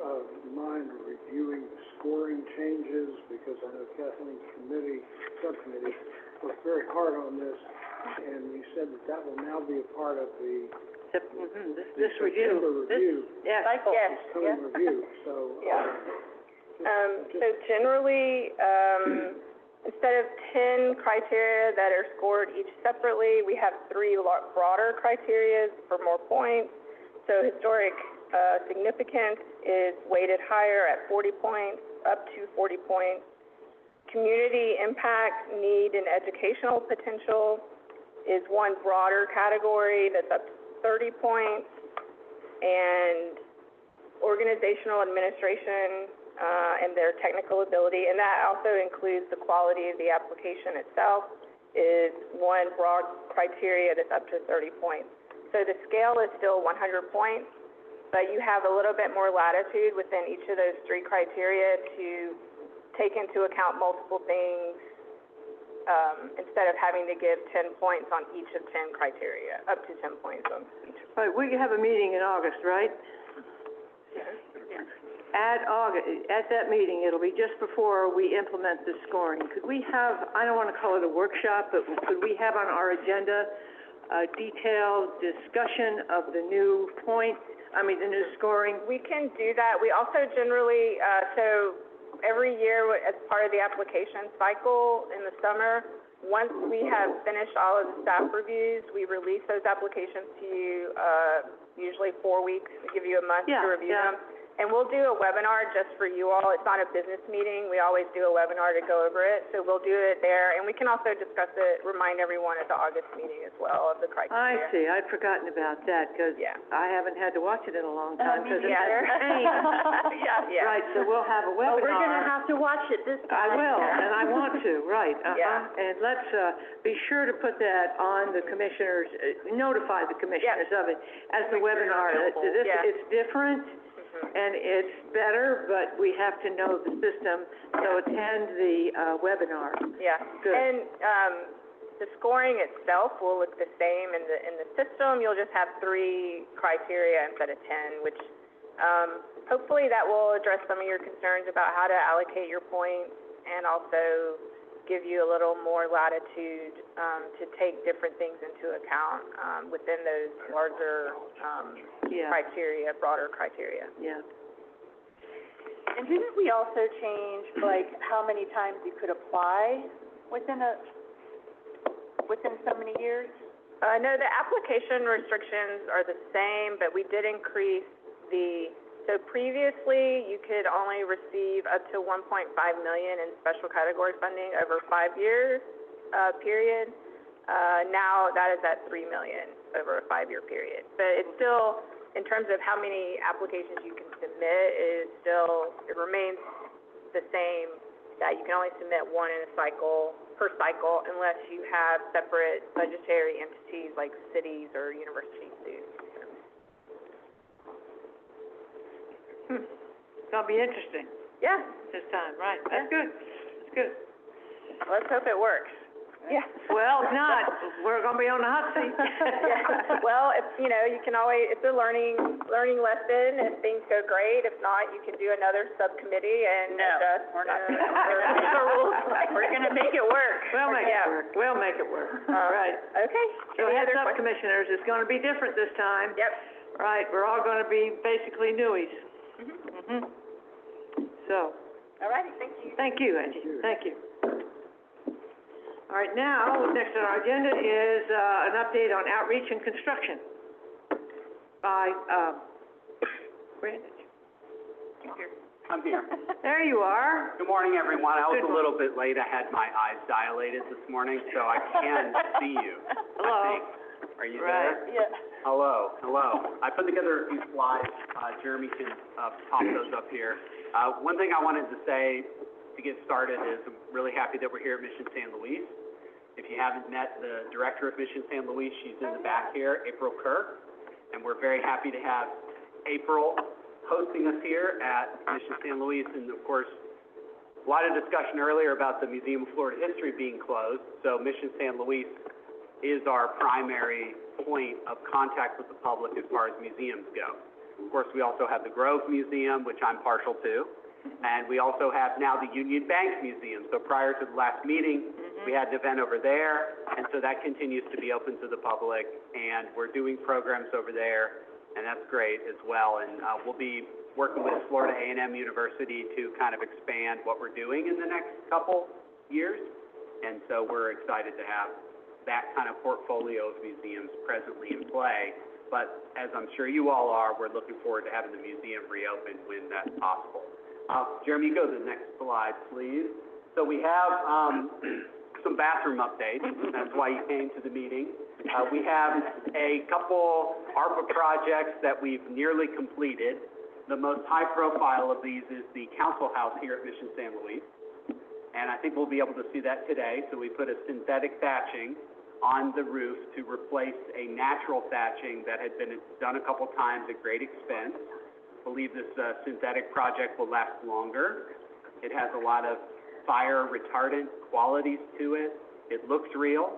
mind reviewing the scoring changes? Because I know Kathleen's subcommittee worked very hard on this, and you said that will now be a part of the this review. Yes. Review. So, so generally, instead of 10 criteria that are scored each separately, we have 3 broader criteria for more points. So historic significance is weighted higher at 40 points, up to 40 points. Community impact, need, and educational potential is one broader category that's up to 30 points. And organizational administration and their technical ability, and that also includes the quality of the application itself, is one broad criteria that's up to 30 points. So the scale is still 100 points, but you have a little bit more latitude within each of those 3 criteria to take into account multiple things, instead of having to give 10 points on each of 10 criteria, up to 10 points on each. Right, we have a meeting in August, right? At that meeting, it'll be just before we implement the scoring. Could we have, I don't want to call it a workshop, but could we have on our agenda a detailed discussion of the new the new scoring? We can do that. We also generally, so every year as part of the application cycle in the summer, once we have finished all of the staff reviews, we release those applications to you, usually 4 weeks. We give you a month to review them. And we'll do a webinar just for you all. It's not a business meeting. We always do a webinar to go over it. So we'll do it there. And we can also discuss it, remind everyone at the August meeting as well of the criteria. I see. I'd forgotten about that because I haven't had to watch it in a long time because it's changed. Right, so we'll have a webinar. Oh, we're going to have to watch it this time. I will, and I want to, right. And let's be sure to put that on the commissioners, notify the commissioners of it as the webinar. It's different. And it's better, but we have to know the system, so attend the webinar. Yeah. Good. And the scoring itself will look the same in the system. You'll just have 3 criteria instead of 10, which hopefully that will address some of your concerns about how to allocate your points, and also give you a little more latitude to take different things into account within those larger criteria, broader criteria. Yeah. And didn't we also change, like, how many times you could apply within so many years? No, the application restrictions are the same, but we did increase the So previously, you could only receive up to 1.5 million in special category funding over 5 years, period. Now that is at 3 million over a 5-year period. But it's still, in terms of how many applications you can submit, it remains the same, that you can only submit one in a cycle, per cycle, unless you have separate budgetary entities like cities or universities do. It's gonna be interesting Yeah, this time, right? That's good. That's good. let's hope it works. Yeah. Well, if not, we're gonna be on the hot seat. Yeah. Well, if, you know, you can always, it's a learning lesson. If things go great, if not, you can do another subcommittee and adjust. We're not the rules. We're gonna make it work. We'll make it work. We'll make it work. All right. Okay. So Any heads other up, questions? commissioners, it's gonna be different this time. Yep. Right, we're all gonna be basically newies. So, All righty, thank you. thank you, Angie. Thank you. All right, now, next on our agenda is, an update on outreach and construction by, Brandon. I'm here. There you are. Good morning, everyone. I was Good a little bit late. I had my eyes dilated this morning, so I can see you. Hello. Are you Right. there? Yeah. Hello, hello. I put together a few slides. Jeremy can pop those up here. One thing I wanted to say to get started is I'm really happy that we're here at Mission San Luis. If you haven't met the director of Mission San Luis, she's in the back here, April Kerr, and we're very happy to have April hosting us here at Mission San Luis. And of course, a lot of discussion earlier about the Museum of Florida History being closed, so Mission San Luis is our primary point of contact with the public as far as museums go. Of course, we also have the Grove Museum, which I'm partial to, and we also have now the Union Bank Museum. So prior to the last meeting, we had an event over there, and so that continues to be open to the public, and we're doing programs over there, and that's great as well. And we'll be working with Florida A&M University to kind of expand what we're doing in the next couple years, and so we're excited to have that kind of portfolio of museums presently in play. But as I'm sure you all are, we're looking forward to having the museum reopen when that's possible. Jeremy, go to the next slide, please. So we have some bathroom updates. That's why you came to the meeting. We have a couple ARPA projects that we've nearly completed. The most high profile of these is the council house here at Mission San Luis. And I think we'll be able to see that today. So we put a synthetic thatching on the roof to replace a natural thatching that had been done a couple times at great expense. I believe this synthetic project will last longer. It has a lot of fire retardant qualities to it. It looks real,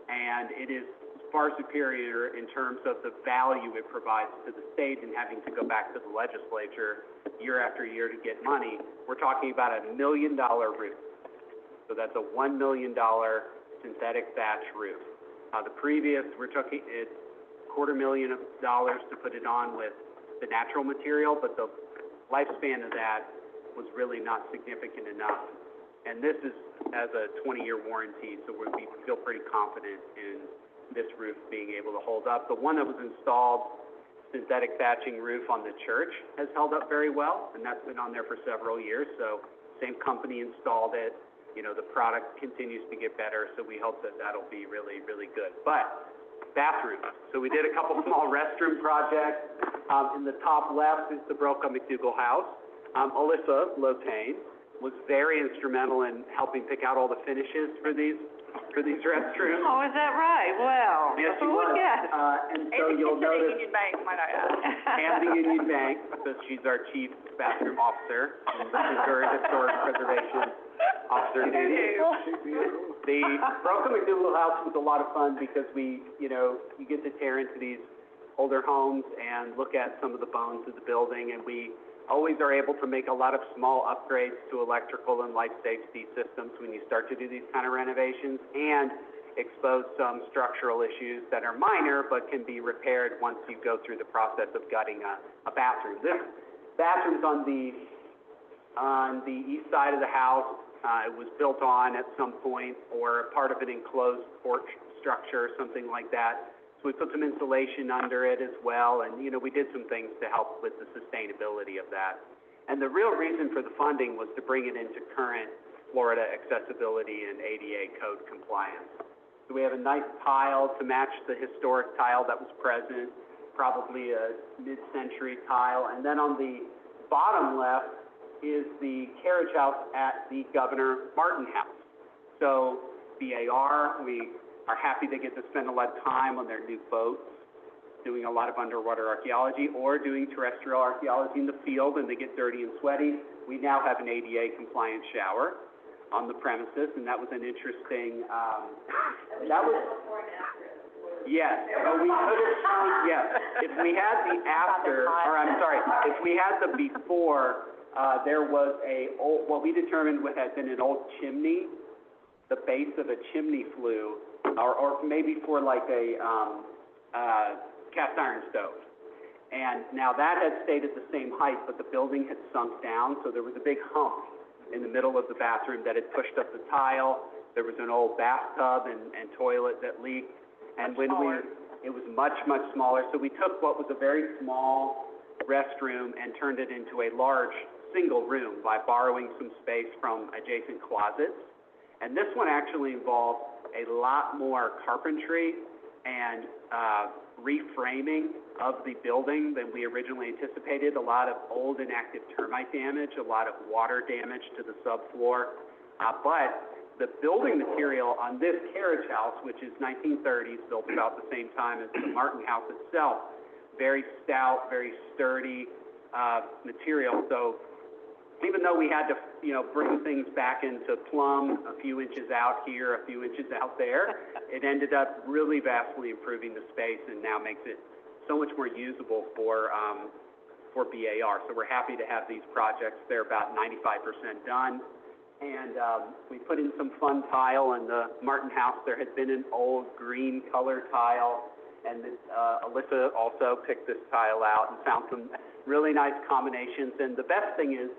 and it is far superior in terms of the value it provides to the state and having to go back to the legislature year after year to get money. We're talking about $1 million roof. So that's a $1 million synthetic thatch roof. The previous, we're talking, it's $250,000 to put it on with the natural material, but the lifespan of that was really not significant enough. And this is as a 20-year warranty, so we feel pretty confident in this roof being able to hold up. The one that was installed, synthetic thatching roof on the church, has held up very well, and that's been on there for several years. So same company installed it. You know, the product continues to get better, so we hope that that'll be really, really good. But bathrooms. So we did a couple small restroom projects. In the top left is the Broca McDougall house. Alyssa Lotane was very instrumental in helping pick out all the finishes for these restrooms. Oh, is that right? Well, Yes, she who would was. guess? And so you'll notice, Union Bank, might I add. and the Union Bank, because she's our chief bathroom officer, and this is her historic preservation officer duty. The Broca McDougall house was a lot of fun because you get to tear into these older homes and look at some of the bones of the building, and we always are able to make a lot of small upgrades to electrical and life safety systems when you start to do these kind of renovations, and expose some structural issues that are minor but can be repaired once you go through the process of gutting a bathroom. This bathroom's on the east side of the house. It was built on at some point or part of an enclosed porch structure, something like that. So we put some insulation under it as well, and, we did some things to help with the sustainability of that. And the real reason for the funding was to bring it into current Florida accessibility and ADA code compliance. So we have a nice tile to match the historic tile that was present, probably a mid-century tile. And then on the bottom left is the carriage house at the Governor Martin House. So BAR, we are happy they get to spend a lot of time on their new boats, doing a lot of underwater archaeology or doing terrestrial archaeology in the field, and they get dirty and sweaty. We now have an ADA compliant shower on the premises, and that was an interesting, yes, but we could have shown, yes, if we had the after, or I'm sorry, if we had the before, there was what we determined had been an old chimney. The base of a chimney flue, or maybe for like a cast iron stove. And now that had stayed at the same height, but the building had sunk down, so there was a big hump in the middle of the bathroom that had pushed up the tile. There was an old bathtub and toilet that leaked. And it was much, much smaller. So we took what was a very small restroom and turned it into a large single room by borrowing some space from adjacent closets. And this one actually involved a lot more carpentry and reframing of the building than we originally anticipated. A lot of old and active termite damage, a lot of water damage to the subfloor. But the building material on this carriage house, which is 1930s, built about the same time as the Martin House itself, very stout, very sturdy material. So even though we had to, bring things back into plumb, a few inches out here, a few inches out there, it ended up really vastly improving the space and now makes it so much more usable for BAR. So we're happy to have these projects. They're about 95% done. And we put in some fun tile in the Martin House. There had been an old green color tile, and Alyssa also picked this tile out and found some really nice combinations. And the best thing is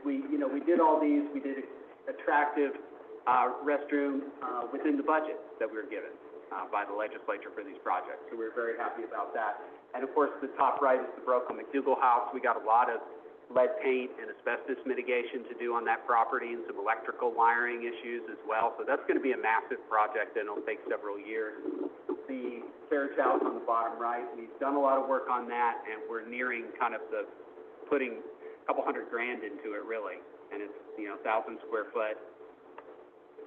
we did all these. We did attractive restroom within the budget that we were given by the legislature for these projects. So we're very happy about that. And of course, the top right is the Broken McDougal House. We got a lot of lead paint and asbestos mitigation to do on that property and some electrical wiring issues as well. So that's going to be a massive project and it'll take several years. The carriage house on the bottom right, we've done a lot of work on that and we're nearing kind of putting a couple $100,000 into it really. And it's, 1,000 square foot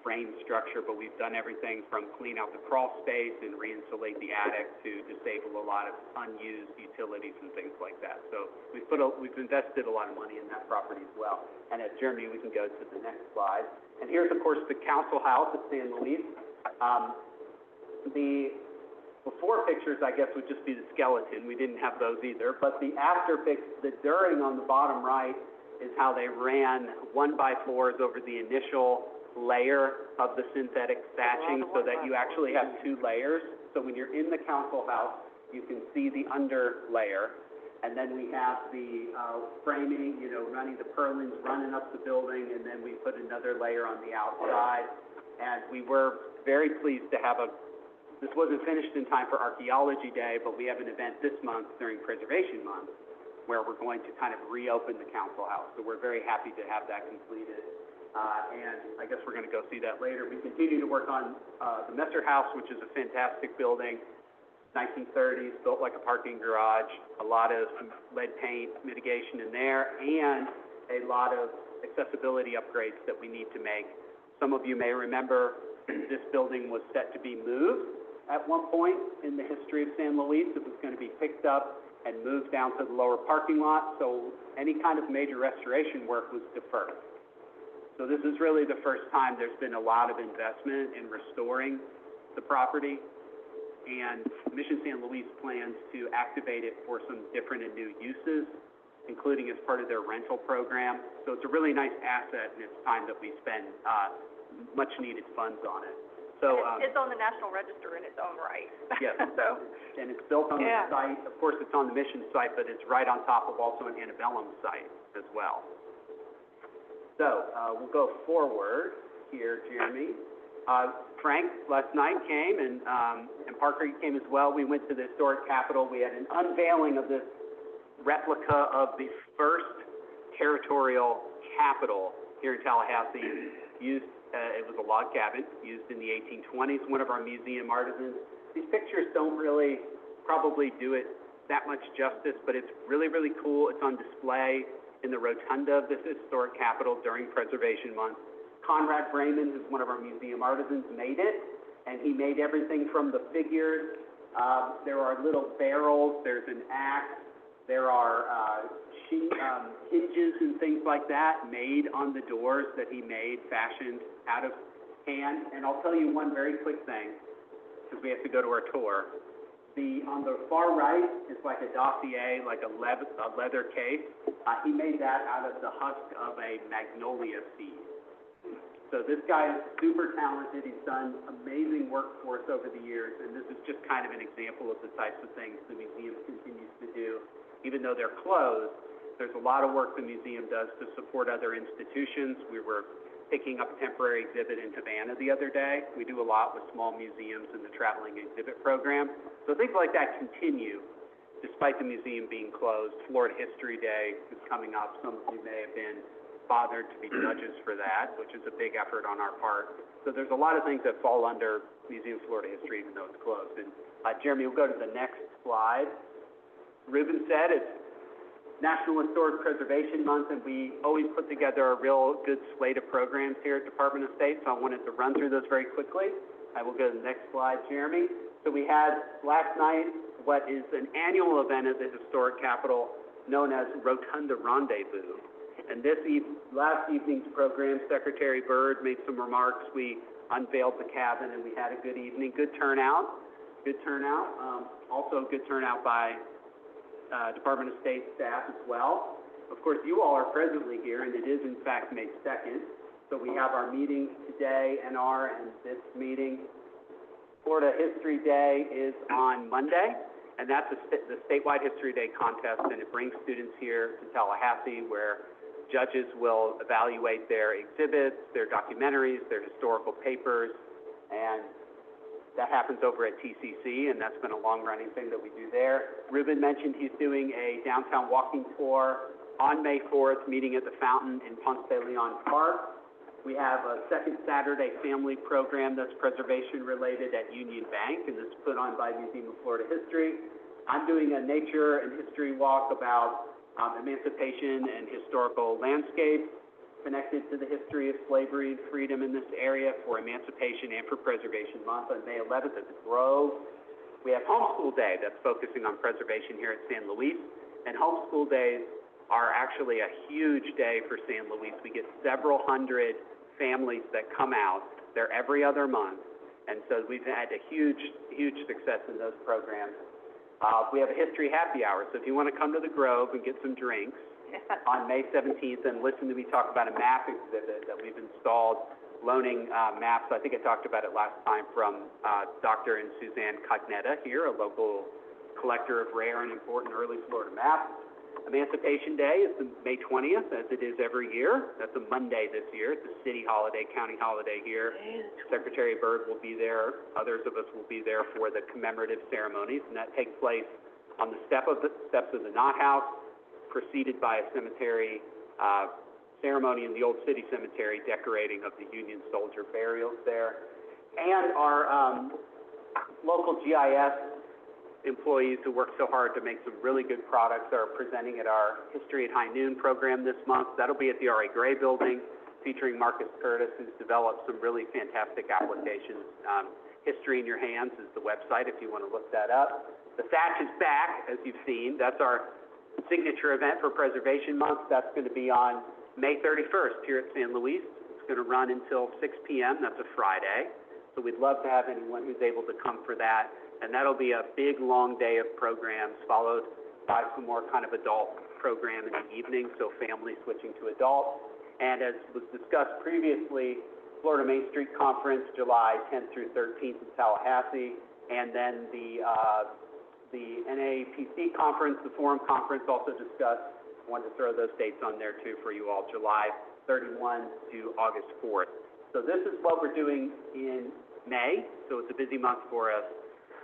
frame structure, but we've done everything from clean out the crawl space and re-insulate the attic to disable a lot of unused utilities and things like that. So we've invested a lot of money in that property as well. And at Germany, we can go to the next slide. And here's, of course, the council house at San Luis. The before pictures, I guess, would just be the skeleton. We didn't have those either. But the after pics, the during on the bottom right is how they ran 1x4s over the initial layer of the synthetic thatching so that you actually have 2 layers. So when you're in the council house, you can see the under layer. And then we have the framing, running the purlins, running up the building, and then we put another layer on the outside. And we were very pleased to have this wasn't finished in time for Archaeology Day, but we have an event this month during Preservation Month where we're going to kind of reopen the council house. So we're very happy to have that completed. And I guess we're going to go see that later. We continue to work on the Messer House, which is a fantastic building, 1930s, built like a parking garage, a lot of lead paint mitigation in there, and a lot of accessibility upgrades that we need to make. Some of you may remember this building was set to be moved at one point in the history of San Luis. It was going to be picked up and moved down to the lower parking lot, so any kind of major restoration work was deferred. So this is really the first time there's been a lot of investment in restoring the property, and Mission San Luis plans to activate it for some different and new uses, including as part of their rental program. So it's a really nice asset, and it's time that we spend much needed funds on it. So it's on the National Register in its own right. Yes. So, and it's built on the site. Of course, it's on the Mission site, but it's right on top of also an antebellum site as well. So we'll go forward here, Jeremy. Frank last night came, and Parker came as well. We went to the historic Capitol. We had an unveiling of this replica of the first territorial Capitol here in Tallahassee. It was a log cabin used in the 1820s. One of our museum artisans. These pictures don't really probably do it that much justice, but it's really, really cool. It's on display in the rotunda of this historic Capitol during Preservation Month. Conrad Brayman, who's one of our museum artisans, made it, and he made everything from the figures. There are little barrels, there's an axe, there are hinges and things like that made on the doors that he made, fashioned out of hand. And I'll tell you one very quick thing, because we have to go to our tour. On the far right is like a dossier, like a leather case. He made that out of the husk of a magnolia seed. So this guy is super talented. He's done amazing work for us over the years, and this is just kind of an example of the types of things the museum continues to do. Even though they're closed, there's a lot of work the museum does to support other institutions. We were picking up a temporary exhibit in Havana the other day. We do a lot with small museums in the traveling exhibit program. So things like that continue despite the museum being closed. Florida History Day is coming up. Some of you may have been bothered to be judges for that, which is a big effort on our part. So there's a lot of things that fall under Museum of Florida History, even though it's closed. And Jeremy, we'll go to the next slide. Ruben said it's National Historic Preservation Month, and we always put together a real good slate of programs here at Department of State, so I wanted to run through those very quickly. I will go to the next slide, Jeremy. So we had last night what is an annual event at the Historic Capitol known as Rotunda Rendezvous. And this last evening's program, Secretary Byrd made some remarks. We unveiled the cabin, and we had a good evening. Good turnout. Also good turnout by Department of State staff as well. Of course, you all are presently here, and it is in fact May 2nd. So we have our meetings today, and this meeting. Florida History Day is on Monday, and that's the statewide History Day contest, and it brings students here to Tallahassee where judges will evaluate their exhibits, their documentaries, their historical papers, and that happens over at TCC, and that's been a long-running thing that we do there. Ruben mentioned he's doing a downtown walking tour on May 4th, meeting at the fountain in Ponce de Leon Park. We have a second Saturday family program that's preservation-related at Union Bank, and this is put on by Museum of Florida History. I'm doing a nature and history walk about emancipation and historical landscape connected to the history of slavery and freedom in this area for Emancipation and for Preservation Month on May 11th at the Grove. We have Homeschool Day that's focusing on preservation here at San Luis, and Homeschool Days are actually a huge day for San Luis. We get several hundred families that come out. They're every other month, and so we've had a huge success in those programs. We have a history happy hour, so if you want to come to the Grove and get some drinks on May 17th and listen to me talk about a map exhibit that we've installed, loaning maps. I think I talked about it last time from Dr. and Suzanne Cognetta here, a local collector of rare and important early Florida maps. Emancipation Day is May 20th, as it is every year. That's a Monday this year. It's a city holiday, county holiday here. Secretary Byrd will be there. Others of us will be there for the commemorative ceremonies, and that takes place on the steps of the Knott House, preceded by a cemetery ceremony in the Old City Cemetery, decorating of the Union soldier burials there. And our local GIS employees who work so hard to make some really good products are presenting at our History at High Noon program this month. That'll be at the R.A. Gray building, featuring Marcus Curtis, who's developed some really fantastic applications. History in Your Hands is the website if you want to look that up. The Thatch is back, as you've seen. That's our signature event for Preservation Month. That's going to be on May 31st here at San Luis. It's going to run until 6 p.m. That's a Friday. So we'd love to have anyone who's able to come for that. And that'll be a big, long day of programs, followed by some more kind of adult program in the evening, so families switching to adult. And as was discussed previously, Florida Main Street Conference, July 10th through 13th in Tallahassee, and then the NAPC conference, the forum conference, also discussed. I wanted to throw those dates on there too for you all, July 31 to August 4th. So this is what we're doing in May, so it's a busy month for us.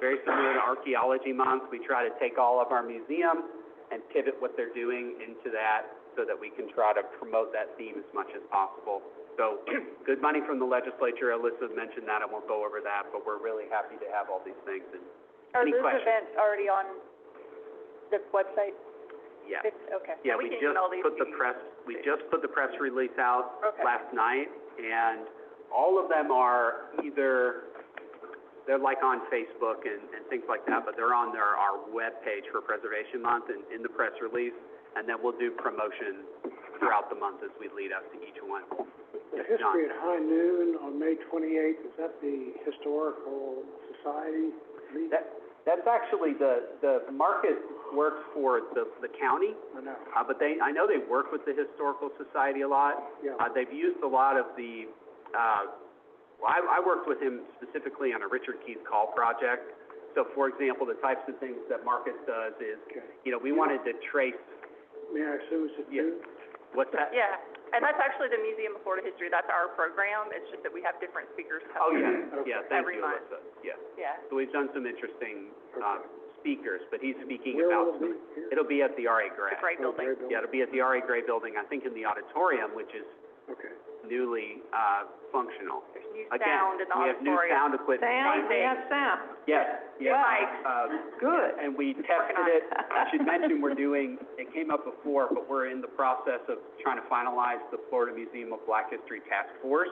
Very similar to Archaeology Month, we try to take all of our museums and pivot what they're doing into that so that we can try to promote that theme as much as possible. So good money from the legislature. Alyssa mentioned that. I won't go over that, but we're really happy to have all these things. And Are any those questions? events already on the website? Yes. Okay. Yeah, we we can just email these put to the you. press release out Okay. last night, and all of them are either, they're like on Facebook and things like that, but they're on our webpage for Preservation Month and in the press release, and then we'll do promotion throughout the month as we lead up to each one. The Yes, John? History at High Noon on May 28th, is that the Historical Society meeting? That's actually, the market works for the county, I know. but I know they work with the Historical Society a lot. Yeah. They've used a lot of the, well, I worked with him specifically on a Richard Keith Call project. So, for example, the types of things that Marcus does is, Okay. you know, we wanted to trace, May I assume it's at Yeah. noon? what's that? Yeah, and that's actually the Museum of Florida History. That's our program. It's just that we have different speakers Oh, come yeah, Okay. yeah, thank every you, month. Alyssa, yeah. Yeah. So we've done some interesting, speakers, but he's speaking Where about will it be? Here? it'll be at the R.A. Gray. The Gray Oh, Building. Gray Building? Yeah, it'll be at the R.A. Gray Building, I think in the auditorium, which is Okay. newly, functional. There's new Again, sound in the we have new auditorium. sound equipment. Sound, we have sound. Yes, yes. Wow. Good. And we tested it. I should mention it came up before, but we're in the process of trying to finalize the Florida Museum of Black History Task Force.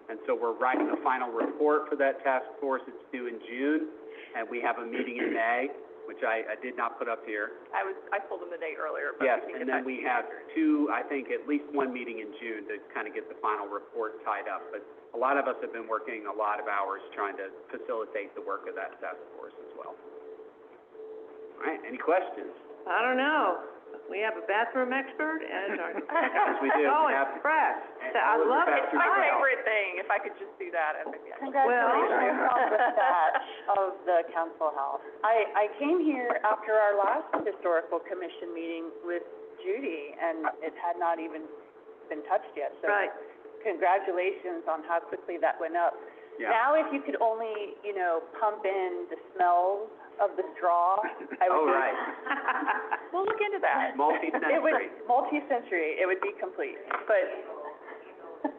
And so we're writing a final report for that task force. It's due in June, and we have a meeting in May, which I did not put up here. I pulled them the date earlier, but Yes, we can and get then that we to you. have two, I think, at least one meeting in June to kind of get the final report tied up. But a lot of us have been working a lot of hours trying to facilitate the work of that task force as well. All right, any questions? I don't know. We have a bathroom expert and our. Yes, we do. Oh, We have- it's press. I love it. It's my favorite thing. If I could just do that, I would be. Congratulations on the batch of the council house. I came here after our last historical commission meeting with Judy, and it had not even been touched yet, so. Right. Congratulations on how quickly that went up. Yeah. Now, if you could only, pump in the smells of the straw, I would. Oh, right. We'll look into that. It would, Multi-sensory. multi-sensory, it would be complete, but, no,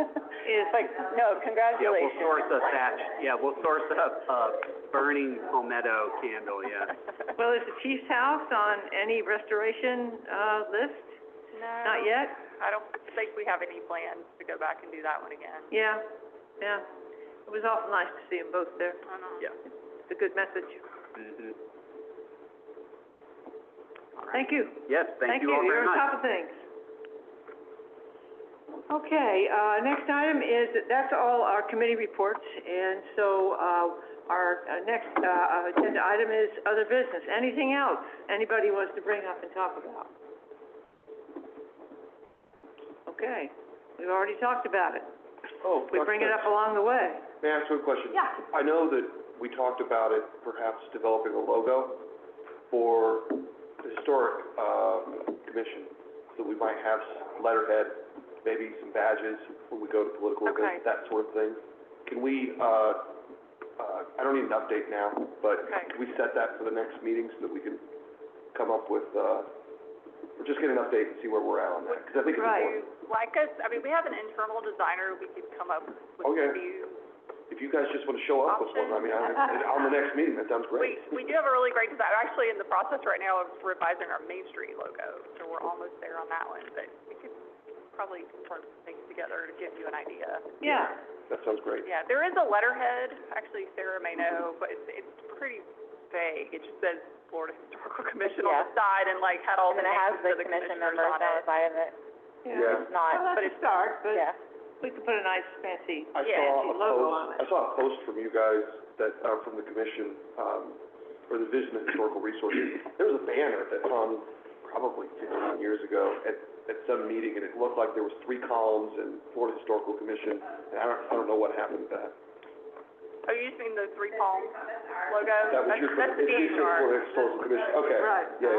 Yeah, we'll congratulations. source we'll source a burning palmetto candle, yes. Well, is the Chief's House on any restoration, list? No. Not yet? I don't think we have any plans to go back and do that one again. Yeah, yeah. It was awful nice to see them both there. I know. Yeah. It's a good message. Mhm. All right. Thank you. Yes, thank you all very You're on much. top of things. Okay, next item is, that's all our committee reports, and so, our next, agenda item is other business. Anything else anybody wants to bring up and talk about? Okay, we've already talked about it. Oh, We bring it up along the way. May I ask you a question? Yeah. I know that we talked about it, perhaps developing a logo for the historic, commission, so we might have letterhead, maybe some badges when we go to political events, that sort of thing. Can we, I don't need an update now, but can we set that for the next meeting so that we can come up with, or just get an update and see where we're at on that? Because I think it's important. We have an internal designer, we could come up with Okay. a few. If you guys just want to show up with one, on the next meeting, that sounds great. We do have a really great design. We're actually in the process right now of revising our Main Street logo, so we're almost there on that one, but we could probably put things together to give you an idea. Yeah. That sounds great. Yeah, there is a letterhead, actually Sarah may know, but it's pretty vague. It just says Florida Historical Commission on the side and had all the And it has names the of the commission commissioners members on on it. the side of it. Yeah. It's not, Well, that's a start, but yeah. we could put a nice fancy I logo on it. saw a post from you guys that, from the commission, for the Division of Historical Resources. There was a banner that hung probably 15 years ago at some meeting, and it looked like there was 3 columns and Florida Historical Commission, and I don't know what happened to that. Oh, you just mean the 3 palms logo? That was your, That's the it's your DHR. Florida Historical Commission, okay. Right, Yeah,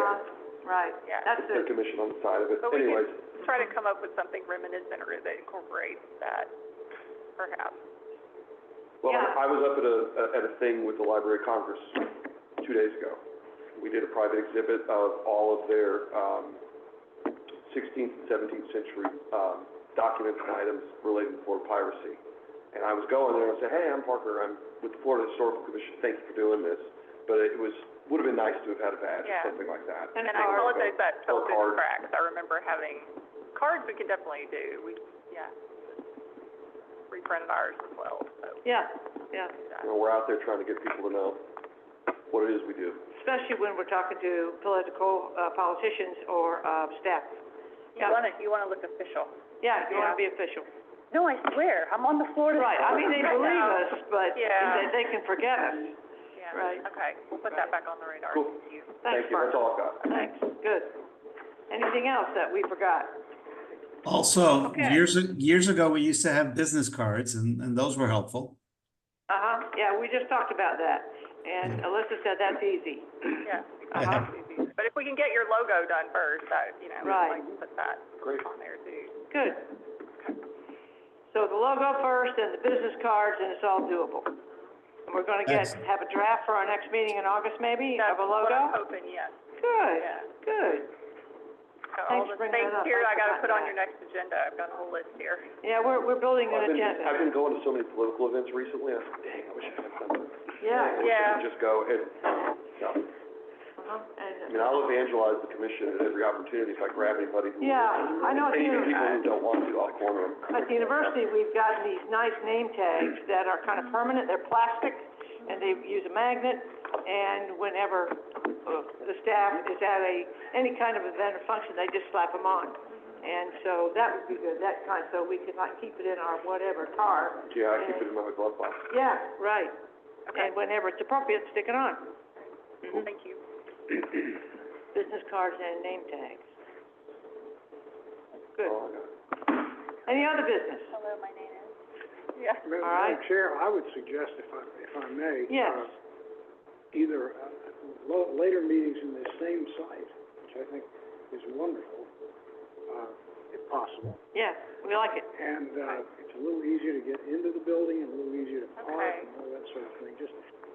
right. Yeah. That's the it. commission on the side of it. But we Anyways, could try to come up with something reminiscent or that incorporates that. perhaps. Well, Yeah. I was up at a thing with the Library of Congress 2 days ago. We did a private exhibit of all of their 16th and 17th century documents and items related to Florida piracy. And I was going there and said, hey, I'm Parker, I'm with the Florida Historical Commission, thank you for doing this. But it would have been nice to have had a badge Yeah. or something like that. And I apologize that fell through card. the cracks. I remember having cards we can definitely do. Reprinted ours as well, so. Yeah, yeah. You know, we're out there trying to get people to know what it is we do. Especially when we're talking to political, politicians or, staff. You wanna look official. Yeah, you wanna be official. No, I swear, I'm on the Florida. Right, I mean, they right believe now. us, but Yeah. they can forget us. Yeah. Right. Okay, we'll put that back on the radar. Cool. Thank you. Thanks, Thank you, Mark. that's all I've got. Thanks, good. Anything else that we forgot? Also, Okay. years ago, we used to have business cards and those were helpful. Uh-huh, yeah, we just talked about that, and Alyssa said that's easy. Yeah. Uh-huh. But if we can get your logo done first, we'd Right. like to put that Great. on there too. Good. So the logo first and the business cards, and it's all doable. And we're gonna have a draft for our next meeting in August, maybe, of a What I'm logo? hoping, yes. Good, Yeah. good. Got all Thanks the for bringing things that up. here I I gotta forgot put on that. your next agenda. I've got a whole list here. Yeah, we're building an I've agenda. been going to so many political events recently, I said, dang, I wish I had something. Yeah. I wish I could just go and, no. Uh-huh, I mean, I'll evangelize the commission at every opportunity if I grab anybody who. Yeah, I know And even too. people who don't want to, I'll corner them. At the university, we've gotten these nice name tags that are kind of permanent, they're plastic, and they use a magnet, and whenever the staff is at any kind of event or function, they just slap them on. And so that would be good, that kind, so we could like keep it in our whatever car. Yeah, I keep it in my glove box. Yeah, right. And whenever it's appropriate, stick it on. Thank you. Business cards and name tags. Good. Oh, I got it. Any other business? Hello, my name is. Yeah. All right. Madam Chair, I would suggest, if I may. Yes. Either later meetings in the same site, which I think is wonderful, if possible. Yeah, we like it. And it's a little easier to get into the building and a little easier to park Okay. and all that sort of thing, just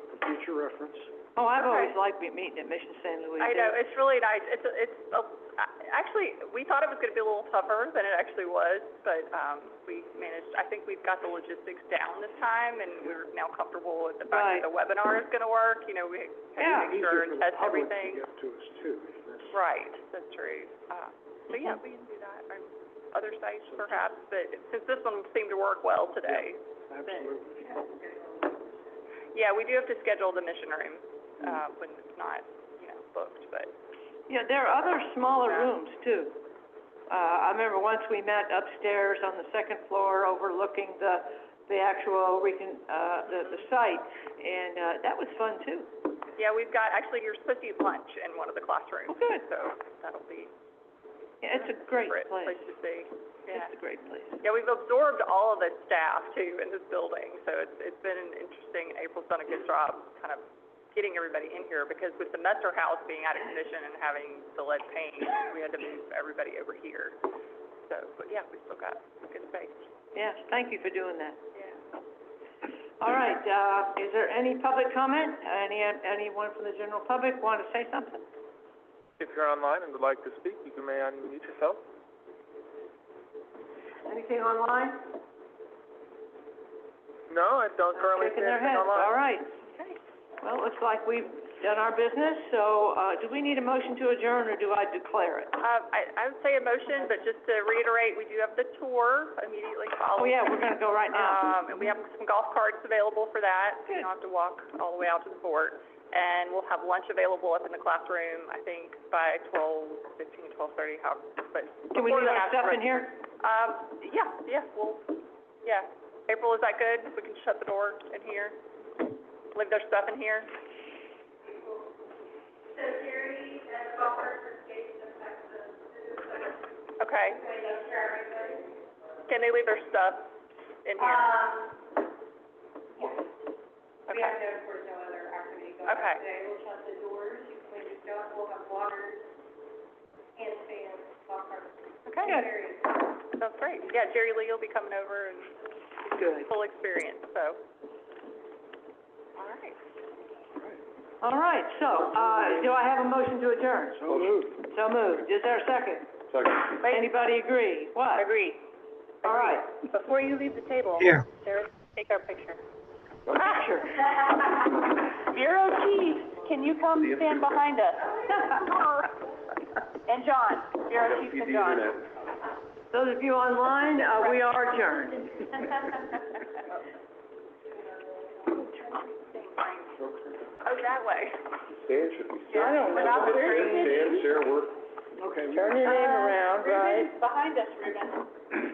for future reference. Oh, I've Okay. always liked meeting at Mission St. Louis. I know, it's really nice. Actually, we thought it was gonna be a little tougher than it actually was, but, we managed, I think we've got the logistics down this time, and we're now comfortable with the fact that the webinar is gonna work, we have to make sure and test everything. Easier for the public to get to us too. if that's- Right, that's true. So yeah, we can do that, or other sites perhaps, but since this one seemed to work well today. Absolutely. Yeah, we do have to schedule the mission room, when it's not, booked, but. Yeah, there are other smaller rooms too. I remember once we met upstairs on the second floor overlooking the actual the site, and that was fun too. Yeah, we've got, actually, you're supposed to eat lunch in one of the classrooms. Oh, good. So that'll be Yeah, it's a great a place. place to see. Yeah. It's a great place. Yeah, we've absorbed all of the staff too in this building, so it's been an interesting, April's done a good job kind of getting everybody in here, because with the Messer House being out of commission and having the lead paint, we had to move everybody over here. So, but yeah, we still got a good space. Yes, thank you for doing that. Yeah. All right, is there any public comment? Anyone from the general public want to say something? If you're online and would like to speak, you may unmute yourself. Anything online? No, I don't currently see Shaking their anything heads, online. all right. Well, looks like we've done our business, so, do we need a motion to adjourn, or do I declare it? I would say a motion, but just to reiterate, we do have the tour immediately Oh, following. yeah, we're gonna go right now. And we have some golf carts available for that, so you don't have to walk all the way out to the fort. And we'll have lunch available up in the classroom, I think, by 12:15, 12:30, but. Can we before leave our that, stuff in here? Yeah. April, is that good? We can shut the door in here? Leave their stuff in here? Okay. Can they leave their stuff in here? We have no other activity going on Okay. today. We'll shut the doors, you can leave your stuff, we'll have water, hand fans, golf carts. Okay. Sounds great. Yeah, Jerry Lee will be coming over and Good. full experience, so. All right. All right, so, do I have a motion to adjourn? So moved. So moved. Is there a second? Second. Anybody agree? What? Agree. All right. Before you leave the table, Here. Sarah, take our picture. Picture. Bureau Chief, can you come stand behind us? And John, Bureau Chief and John. Those of you online, we are adjourned. Oh, that way. Stan should be. I don't know. Stan, Sarah, we're. Okay. Turn your name around, right? Behind us, Ruben.